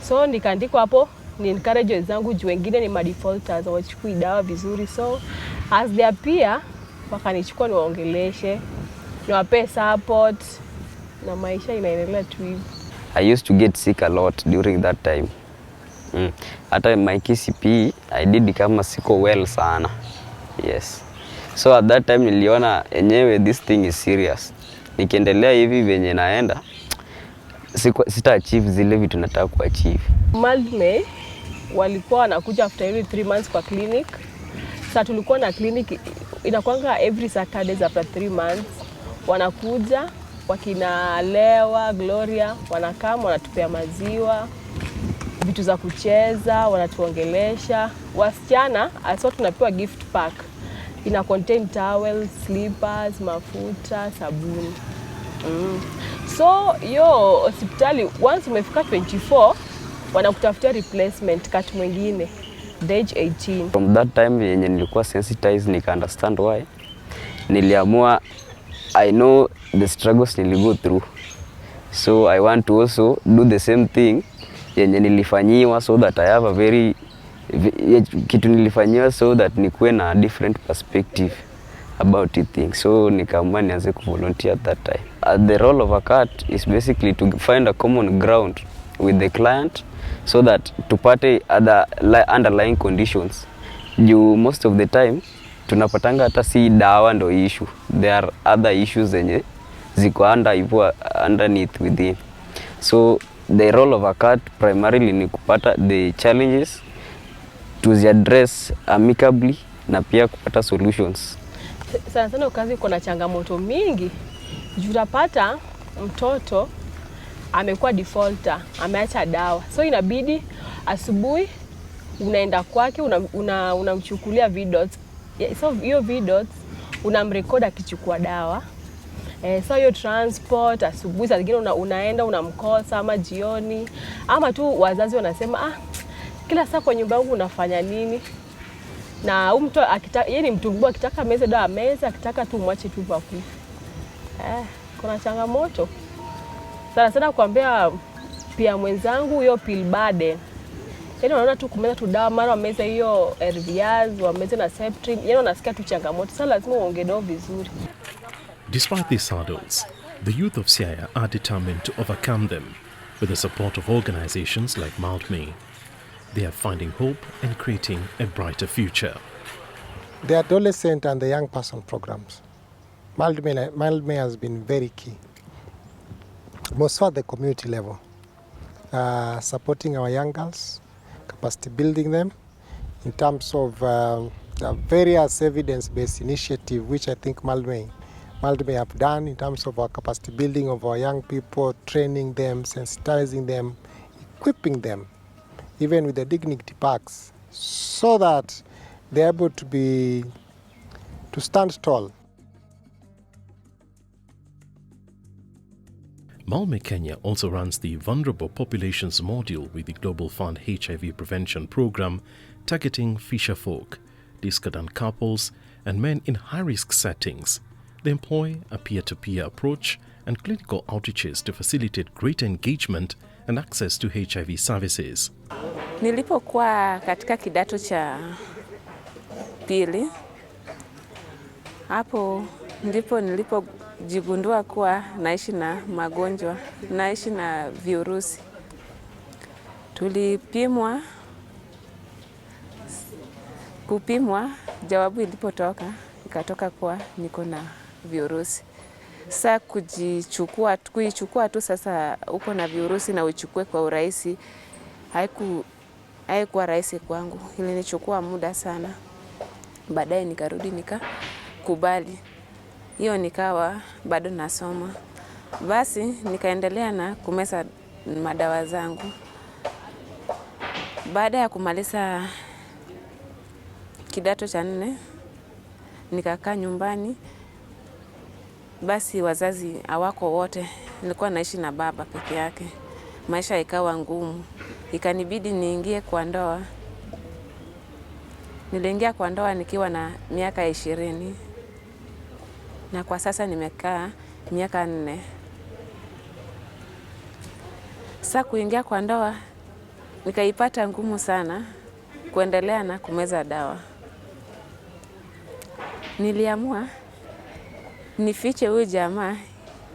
So nikaandikwa hapo, ni encourage wenzangu juu wengine ni defaulters, wachukui dawa vizuri. So as they appear, wakanichukua niwaongeleshe, niwape support, na maisha inaendelea tu hivi. I used to get sick a lot during that time. Hata my KCP, I did kama siko well sana. Yes. So at that time niliona enyewe this thing is serious. Nikiendelea hivi venye naenda, sita achieve zile vitu nataka kuachieve. Malme walikuwa wanakuja after every 3 months kwa clinic. Sasa tulikuwa na clinic inakuanga every Saturdays after 3 months. Wanakuja, wakina Lewa, Gloria, wanakama, wanatupea maziwa, vitu za kucheza, wanatuongelesha. Wasichana, aswa tunapewa gift pack. Ina contain towels, slippers, mafuta, sabuni. So yo hospitali once umefika 24 wanakutafutia replacement kat mwingine age 18. From that time yenye nilikuwa sensitized, nika understand why. Niliamua I know the struggles niligo through. So I want to also do the same thing yenye nilifanyiwa, so that I have a very kitu nilifanyiwa, so that nikuwe na different perspective about it thing. So nikaamua nianze kuvolunteer at that time. The role of a CAT is basically to find a common ground with the client, so that tupate other underlying conditions. You most of the time tunapatanga hata si dawa ndo issue. There are other issues zenye ziko underneath within. So the role of a CAT primarily ni kupata the challenges, to address amicably, na pia kupata solutions. Sana kazi kuna changamoto mingi. Jutapata mtoto amekuwa defaulter, ameacha dawa. So inabidi asubuhi unaenda kwake, unamchukulia videos. So hiyo videos unamrecord akichukua dawa. So hiyo transport asubuhi saa zingine unaenda unamkosa, ama jioni, ama tu wazazi wanasema kila saa kwa nyumba yangu unafanya nini? Na mtu akitaka, yeye ni mtu mkubwa, akitaka meze dawa meze, akitaka tu mwache tu hapo. Kuna changamoto. Sana kuambia pia mwenzangu hiyo pill burden. Yaani unaona tu kumeza tu dawa, mara wameza hiyo RVS, wameza na Septrin, yaani unasikia tu changamoto. Sasa lazima uongee vizuri. Despite these hurdles, the youth of Siaya are determined to overcome them with the support of organizations like Maldme. They are finding hope and creating a brighter future. The adolescent and the young person programs, Maldme has been very key, most at the community level, supporting our young girls, capacity building them in terms of various evidence-based initiative, which I think Maldme have done in terms of our capacity building of our young people, training them, sensitizing them, equipping them, even with the dignity packs, so that they're able to stand tall. Maldme Kenya also runs the Vulnerable Populations Module with the Global Fund HIV Prevention Program, targeting fisher folk, discordant couples, and men in high-risk settings. They employ a peer-to-peer approach and clinical outreaches to facilitate greater engagement and access to HIV services. Nilipokuwa katika kidato cha pili, hapo ndipo nilijigundua kuwa naishi na magonjwa, naishi na virusi. Kupimwa, jawabu ilipotoka, ikatoka kuwa niko na virusi. Sasa kuichukua tu sasa uko na virusi na uichukue kwa urahisi, haikuwa rahisi kwangu. Ilinichukua muda sana. Baadaye nikarudi nikakubali. Hiyo nikawa bado nasoma. Basi nikaendelea na kumeza madawa zangu. Baada ya kumaliza kidato cha 4, nikakaa nyumbani. Basi wazazi hawako wote, nilikuwa naishi na baba peke yake. Maisha ikawa ngumu. Ikanibidi niingie kwa ndoa. Niliingia kwa ndoa nikiwa na miaka 20. Na kwa sasa nimekaa miaka 4. Sasa kuingia kwa ndoa, nikaipata ngumu sana kuendelea na kumeza dawa. Niliamua nifiche huyu jamaa,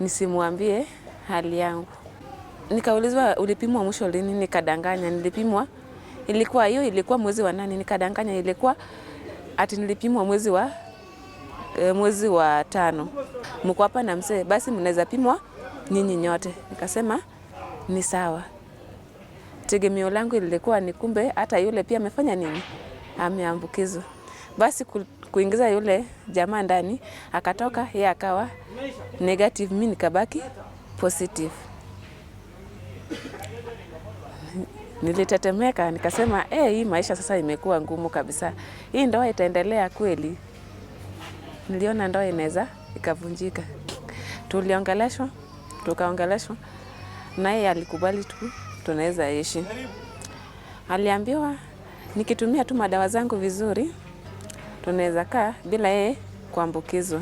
nisimwambie hali yangu. Nikaulizwa ulipimwa mwisho lini, nikadanganya. Nilipimwa, ilikuwa mwezi wa 8, nikadanganya ilikuwa ati nilipimwa mwezi wa 5. Mko hapa na mzee, basi mnaweza pimwa nyinyi nyote. Nikasema ni sawa. Tegemeo langu lilikuwa ni kumbe hata yule pia amefanya nini? Ameambukizwa. Basi kuingiza yule jamaa ndani, akatoka yeye akawa negative, mimi nikabaki positive. Nilitetemeka, nikasema hii maisha sasa imekuwa ngumu kabisa. Hii ndoa itaendelea kweli? Niliona ndoa inaweza ikavunjika. Tukaongeleshwa, na yeye alikubali tunaweza ishi. Aliambiwa nikitumia tu madawa zangu vizuri, tunaweza kaa bila yeye kuambukizwa.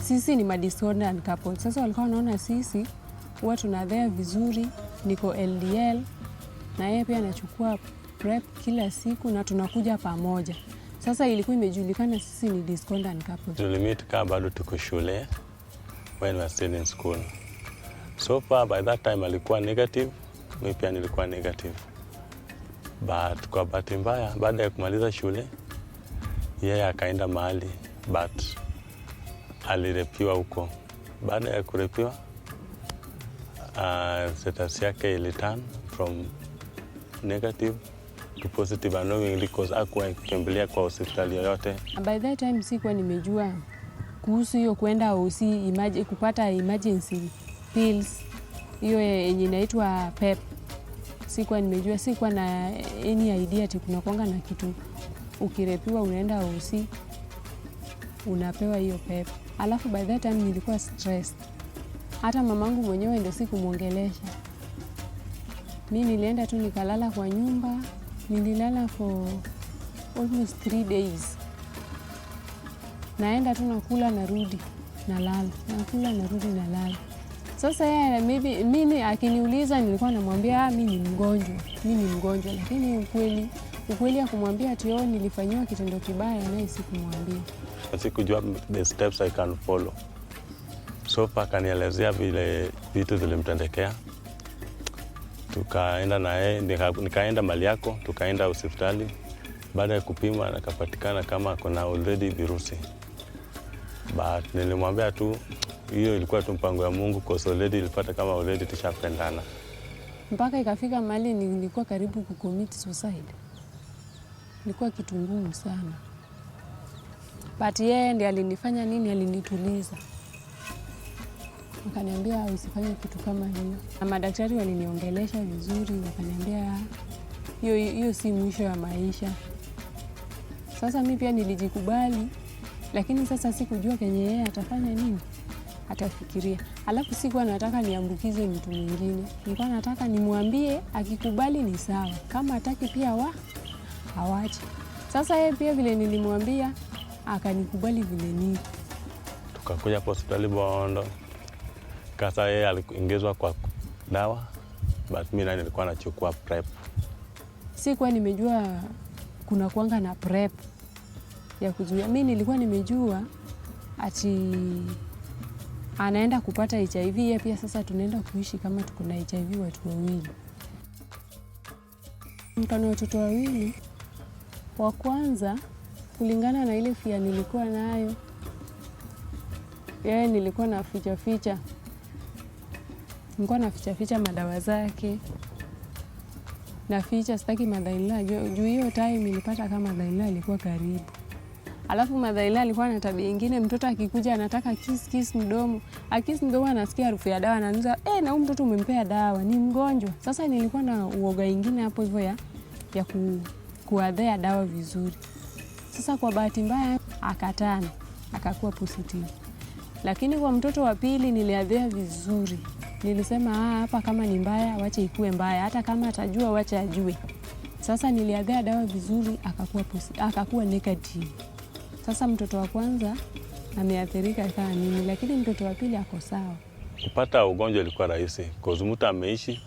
Sisi ni madiscordant couple. Sasa walikuwa wanaona sisi huwa tunadhea vizuri, niko LDL na yeye pia anachukua PrEP kila siku na tunakuja pamoja. Sasa ilikuwa imejulikana sisi ni discordant couple. Tulimit kama bado tuko shule when we were still in school. So far by that time alikuwa negative, mimi pia nilikuwa negative. But kwa bahati mbaya baada ya kumaliza shule yeye akaenda mahali but alirepiwa huko. Baada ya kurepiwa status yake iliturn from negative to positive unknowingly because hakuwa kukimbilia kwa hospitali yoyote. By that time sikuwa nimejua kuhusu hiyo kwenda OC kupata emergency pills hiyo yenye inaitwa PEP. Sikuwa nimejua, sikuwa na any idea ati kuna kuanga na kitu ukirepiwa unaenda OC unapewa hiyo PEP. Alafu by that time nilikuwa stressed. Hata mamangu mwenyewe ndio sikumuongelesha. Mimi nilienda tu nikalala kwa nyumba. Nililala for almost 3 days. Naenda tu nakula narudi nalala. Nakula narudi nalala. Sasa yeye maybe mimi akiniuliza nilikuwa namwambia mimi ni mgonjwa, lakini ukweli kumwambia ati nilifanywa kitendo kibaya naye sikumwambia. Sikujua the steps I can follow. So far kanielezea vile vitu vilimtendekea. Tukaenda na yeye, nikaenda mali yako, tukaenda hospitali. Baada ya kupima nikapatikana kama kuna already virusi. But nilimwambia tu hiyo ilikuwa tu mpango ya Mungu kwa sababu already ilipata kama already tushapendana. Mpaka ikafika mahali nilikuwa karibu kucommit suicide. Ilikuwa kitu ngumu sana. But yeye ndiye alinifanya nini, alinituliza. Akaniambia usifanye kitu kama hiyo. Na madaktari waliniongelesha vizuri, wakaniambia hiyo si mwisho ya maisha. Sasa mimi pia nilijikubali, lakini sasa sikujua kenye yeye atafanya nini, atafikiria. Alafu sikuwa nataka niambukize mtu mwingine. Nilikuwa nataka nimwambie akikubali ni sawa, kama hataki pia hawache. Sasa yeye pia vile nilimwambia akanikubali vile nini. Tukakuja kwa hospitali Bondo. Kasa yeye aliingizwa kwa dawa, but mimi nilikuwa nachukua PrEP. Sikuwa nimejua kuna kuanga na PrEP. ya kuzuia. Mimi nilikuwa nimejua ati anaenda kupata HIV, ya pia sasa tunaenda kuishi kama tuko na HIV watu wawili. Mfano watoto wawili, wa kwanza kulingana na ile fia nilikuwa nayo, yeye nilikuwa na ficha. Nilikuwa na ficha madawa zake. Na ficha sitaki mother-in-law juu hiyo time nilipata kama mother-in-law alikuwa karibu. Alafu mother-in-law alikuwa na tabia nyingine, mtoto akikuja anataka kiss mdomo. Akiss mdomo anasikia harufu ya dawa, anaanza na huyu mtoto umempea dawa, ni mgonjwa. Sasa nilikuwa na uoga nyingine hapo hivyo ya kuadhea dawa vizuri. Sasa kwa bahati mbaya akatana, akakuwa positive. Lakini kwa mtoto wa pili niliadhea vizuri. Nilisema hapa kama ni mbaya wacha ikue mbaya, hata kama atajua wacha ajue. Sasa niliadhea dawa vizuri, akakuwa negative. Sasa mtoto wa kwanza ameathirika sana nini, lakini mtoto wa pili ako sawa. Kupata ugonjwa ilikuwa rahisi, kwa mtu ameishi,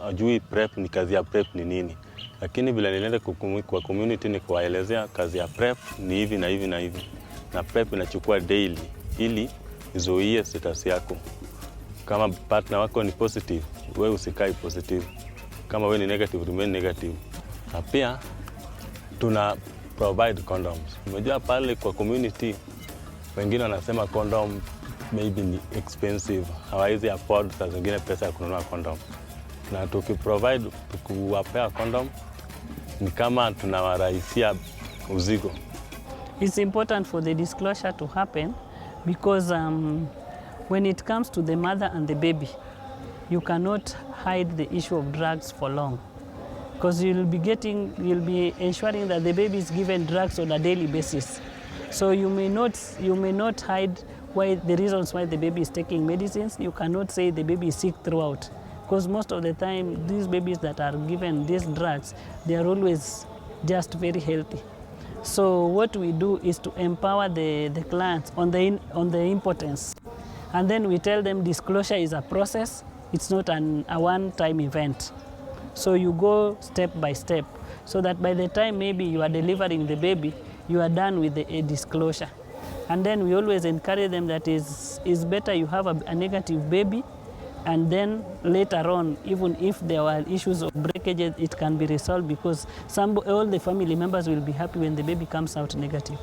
ajui PrEP ni kazi ya PrEP ni nini. Lakini bila nilienda kwa community ni kuwaelezea kazi ya PrEP ni hivi na hivi na hivi. Na PrEP inachukua daily ili izuie status yako. Kama partner wako ni positive, wewe usikai positive. Kama wewe ni negative, remain negative. Na pia tuna provide condoms. Umejua pale kwa community wengine wanasema condom maybe ni expensive, hawawezi afford saa zingine pesa ya kununua condom. Na tukiwapea condom ni kama tunawarahisishia uzigo. It's important for the disclosure to happen because when it comes to the mother and the baby, you cannot hide the issue of drugs for long. Because you'll be ensuring that the baby is given drugs on a daily basis. So you may not hide the reasons why the baby is taking medicines. You cannot say the baby is sick throughout. Because most of the time, these babies that are given these drugs, they are always just very healthy. So what we do is to empower the clients on the importance. And then we tell them disclosure is a process. It's not a one-time event. So you go step by step so that by the time maybe you are delivering the baby, you are done with a disclosure. And then we always encourage them that it's better you have a negative baby, and then later on, even if there were issues of breakages, it can be resolved because all the family members will be happy when the baby comes out negative.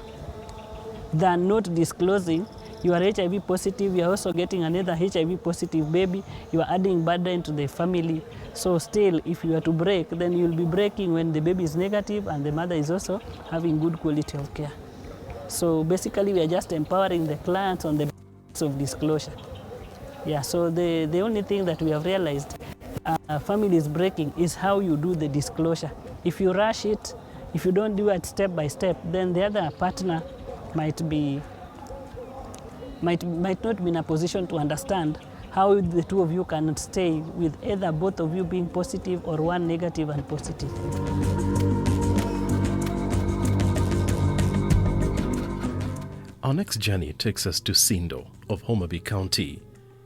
Than not disclosing, you are HIV positive, you are also getting another HIV positive baby, you are adding burden to the family. So still, if you are to break, then you'll be breaking when the baby is negative and the mother is also having good quality of care. So basically, we are just empowering the clients on the basis of disclosure. Yeah, so the only thing that we have realized families breaking is how you do the disclosure. If you rush it, if you don't do it step by step, then the other partner might not be in a position to understand how the two of you can stay with either both of you being positive or one negative and positive. Our next journey takes us to Sindo of Homa Bay County.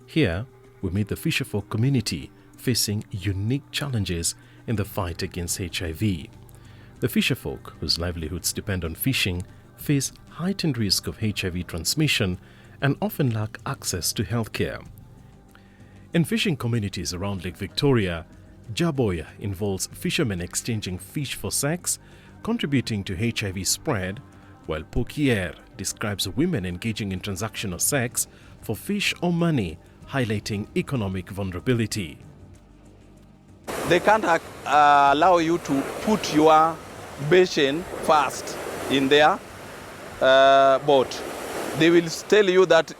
Here, we meet the fisherfolk community facing unique challenges in the fight against HIV. The fisherfolk, whose livelihoods depend on fishing, face heightened risk of HIV transmission and often lack access to healthcare. In fishing communities around Lake Victoria, Jaboya involves fishermen exchanging fish for sex, contributing to HIV spread, while Pokier describes women engaging in transactional sex for fish or money, highlighting economic vulnerability. They can't allow you to put your basin first in their boat. They will tell you that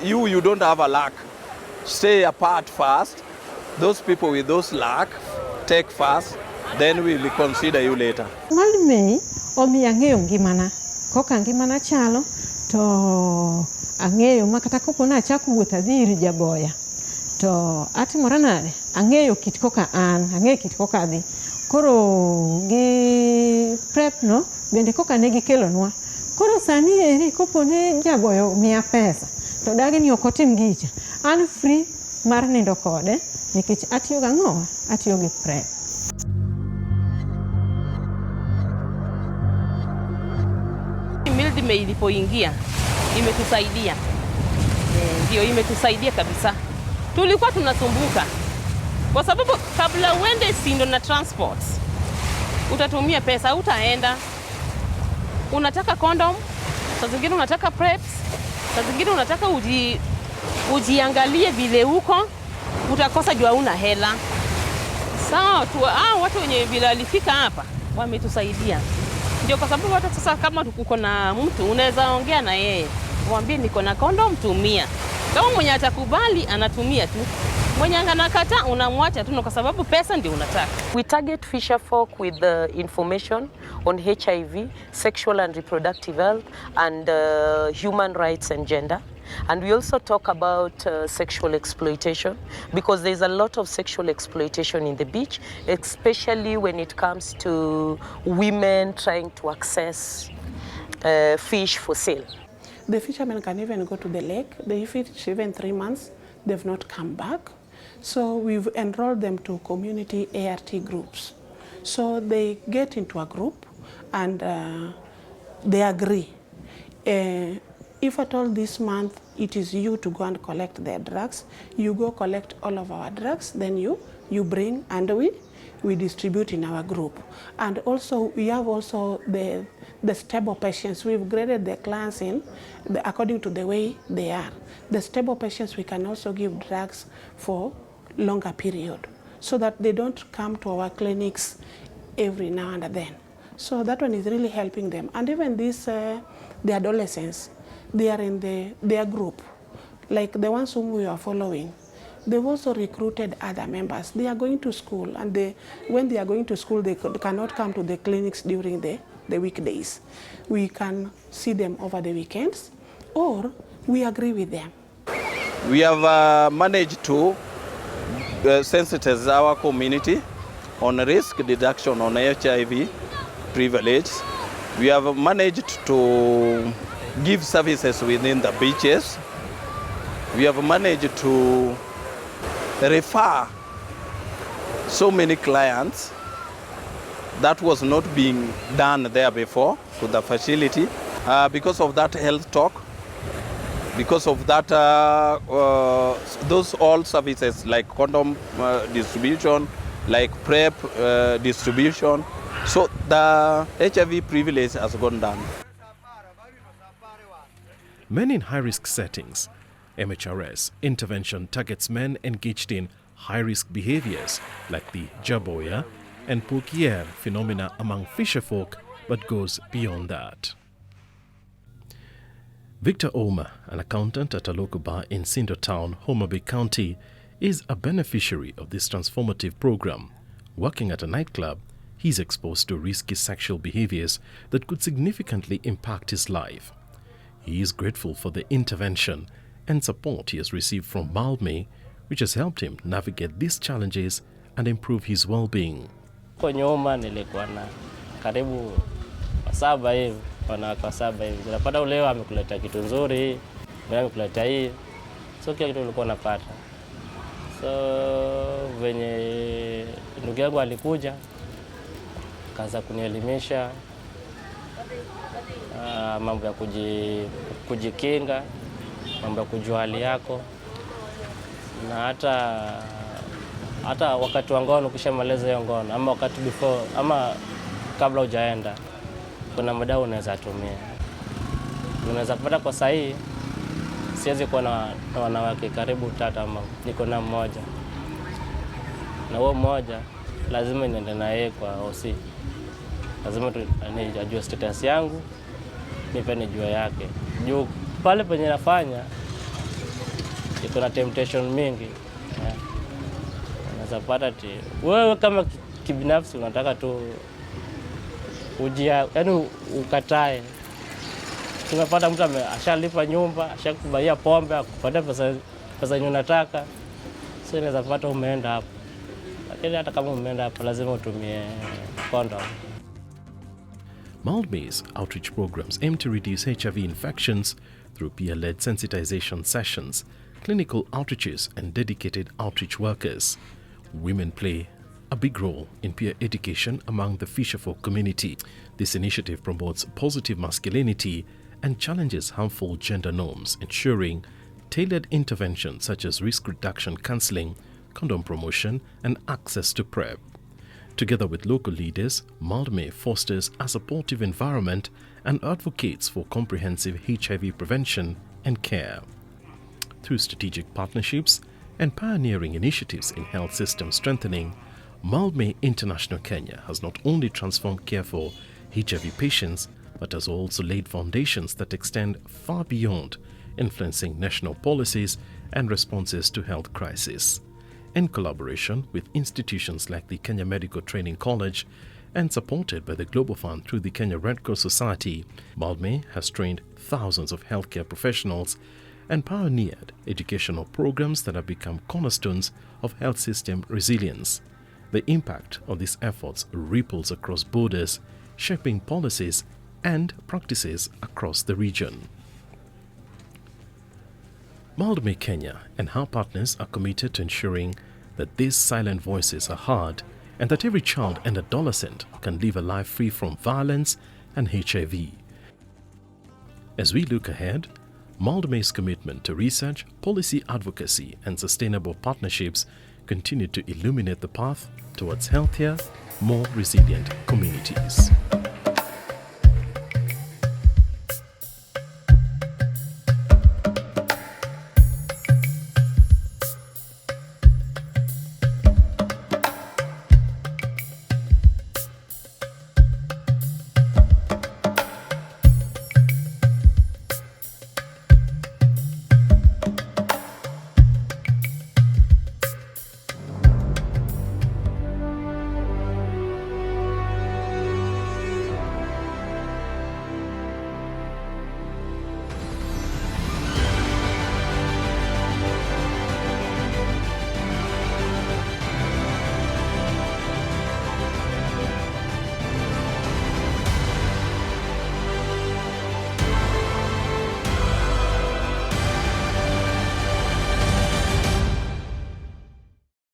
you don't have a lack. Stay apart first. Those people with those lack, take first, then we will consider you later. Malme omi ang'eyo ngimana. Koka ngimana chalo to ang'eyo makata kopo na achako wuoth adhi ir Jaboya. To atimora nade? Ang'eyo kit koka an, ang'eyo kit koka adhi. Koro gi PrEP no bende koka ne gikelonwa. Koro sani eri kopo ne Jaboya miya pesa to dagi ni ok otim gicha. An free mar nindo kode nikech atiyo gang'owa, atiyo gi PrEP. Maldme ilipoingia imetusaidia. Ndio imetusaidia kabisa. Tulikuwa tunasumbuka. Kwa sababu kabla uende Sindo na transport, utatumia pesa, utaenda. Unataka condom, saa zingine unataka preps, saa zingine unataka ujiangalie vile uko, utakosa jua una hela. Sawa, watu wenye vile walifika hapa wametusaidia. Ndio kwa sababu hata sasa kama uko na mtu unaweza ongea na yeye, mwambie niko na condom, tumia. Kama mwenye atakubali anatumia tu. Mwenye anakataa unamwacha tu kwa sababu pesa ndio unataka. We target fisher folk with information on HIV, sexual and reproductive health, and human rights and gender. And we also talk about sexual exploitation, because there's a lot of sexual exploitation in the beach, especially when it comes to women trying to access fish for sale. The fishermen can even go to the lake. They fish even 3 months. They've not come back. So we've enrolled them to community ART groups. So they get into a group and they agree. If at all this month it is you to go and collect their drugs, you go collect all of our drugs, then you bring and we distribute in our group. And also we have also the stable patients. We've graded the clients according to the way they are. The stable patients, we can also give drugs for longer period so that they don't come to our clinics every now and then. So that one is really helping them. And even the adolescents, they are in their group, like the ones whom we are following. They've also recruited other members. They are going to school, and when they are going to school, they cannot come to the clinics during the weekdays. We can see them over the weekends, or we agree with them. We have managed to sensitize our community on risk reduction on HIV privilege. We have managed to give services within the beaches. We have managed to refer so many clients that was not being done there before to the facility. Because of that health talk, because of that, those all services like condom distribution, like PrEP distribution, so the HIV privilege has gone down. Men in high-risk settings. MHRS intervention targets men engaged in high-risk behaviors like the jaboya and pokier phenomena among fisherfolk, but goes beyond that. Victor Oma, an accountant at a local bar in Sindo Town, Homa Bay County, is a beneficiary of this transformative program. Working at a nightclub, he's exposed to risky sexual behaviors that could significantly impact his life. He is grateful for the intervention and support he has received from Maldme, which has helped him navigate these challenges and improve his well-being. Kwa nyuma nilikuwa na karibu 7 hivi, wanawake 7 hivi. Unapata ule amekuleta kitu nzuri, mimi amekuleta hii. So kila kitu ulikuwa unapata. So venye ndugu yangu alikuja, kaanza kunielimisha mambo ya kujikinga, mambo ya kujua hali yako, na hata wakati wa ngono ukishamaliza hiyo ngono, ama wakati before, ama kabla hujaenda, kuna madawa unaweza tumia. Unaweza kupata kwa sahihi, siwezi kuwa na wanawake karibu 3 ama niko na mmoja. Na huo mmoja lazima niende na yeye kwa OC. Lazima ajue status yangu, nipe nijue yake. Juu pale penye nafanya iko na temptation mingi. Unaweza pata wewe kama kibinafsi unataka tu yaani ukatae. Tunapata mtu ashalipa nyumba, ashakubaia pombe, akupatia pesa yenye unataka. So inaweza pata umeenda hapo. Lakini hata kama umeenda hapo lazima utumie condom. Maldme's outreach programs aim to reduce HIV infections through peer-led sensitization sessions, clinical outreaches and dedicated outreach workers. Women play a big role in peer education among the fisherfolk community. This initiative promotes positive masculinity and challenges harmful gender norms, ensuring tailored interventions such as risk reduction counseling, condom promotion, and access to PrEP. Together with local leaders, Maldme fosters a supportive environment and advocates for comprehensive HIV prevention and care. Through strategic partnerships and pioneering initiatives in health system strengthening, Maldme International Kenya has not only transformed care for HIV patients, but has also laid foundations that extend far beyond influencing national policies and responses to health crises. In collaboration with institutions like the Kenya Medical Training College and supported by the Global Fund through the Kenya Red Cross Society, Maldme has trained thousands of healthcare professionals and pioneered educational programs that have become cornerstones of health system resilience. The impact of these efforts ripples across borders, shaping policies and practices across the region. Maldme Kenya and her partners are committed to ensuring that these silent voices are heard and that every child and adolescent can live a life free from violence and HIV. As we look ahead, Maldme's commitment to research, policy advocacy, and sustainable partnerships continue to illuminate the path towards healthier, more resilient communities.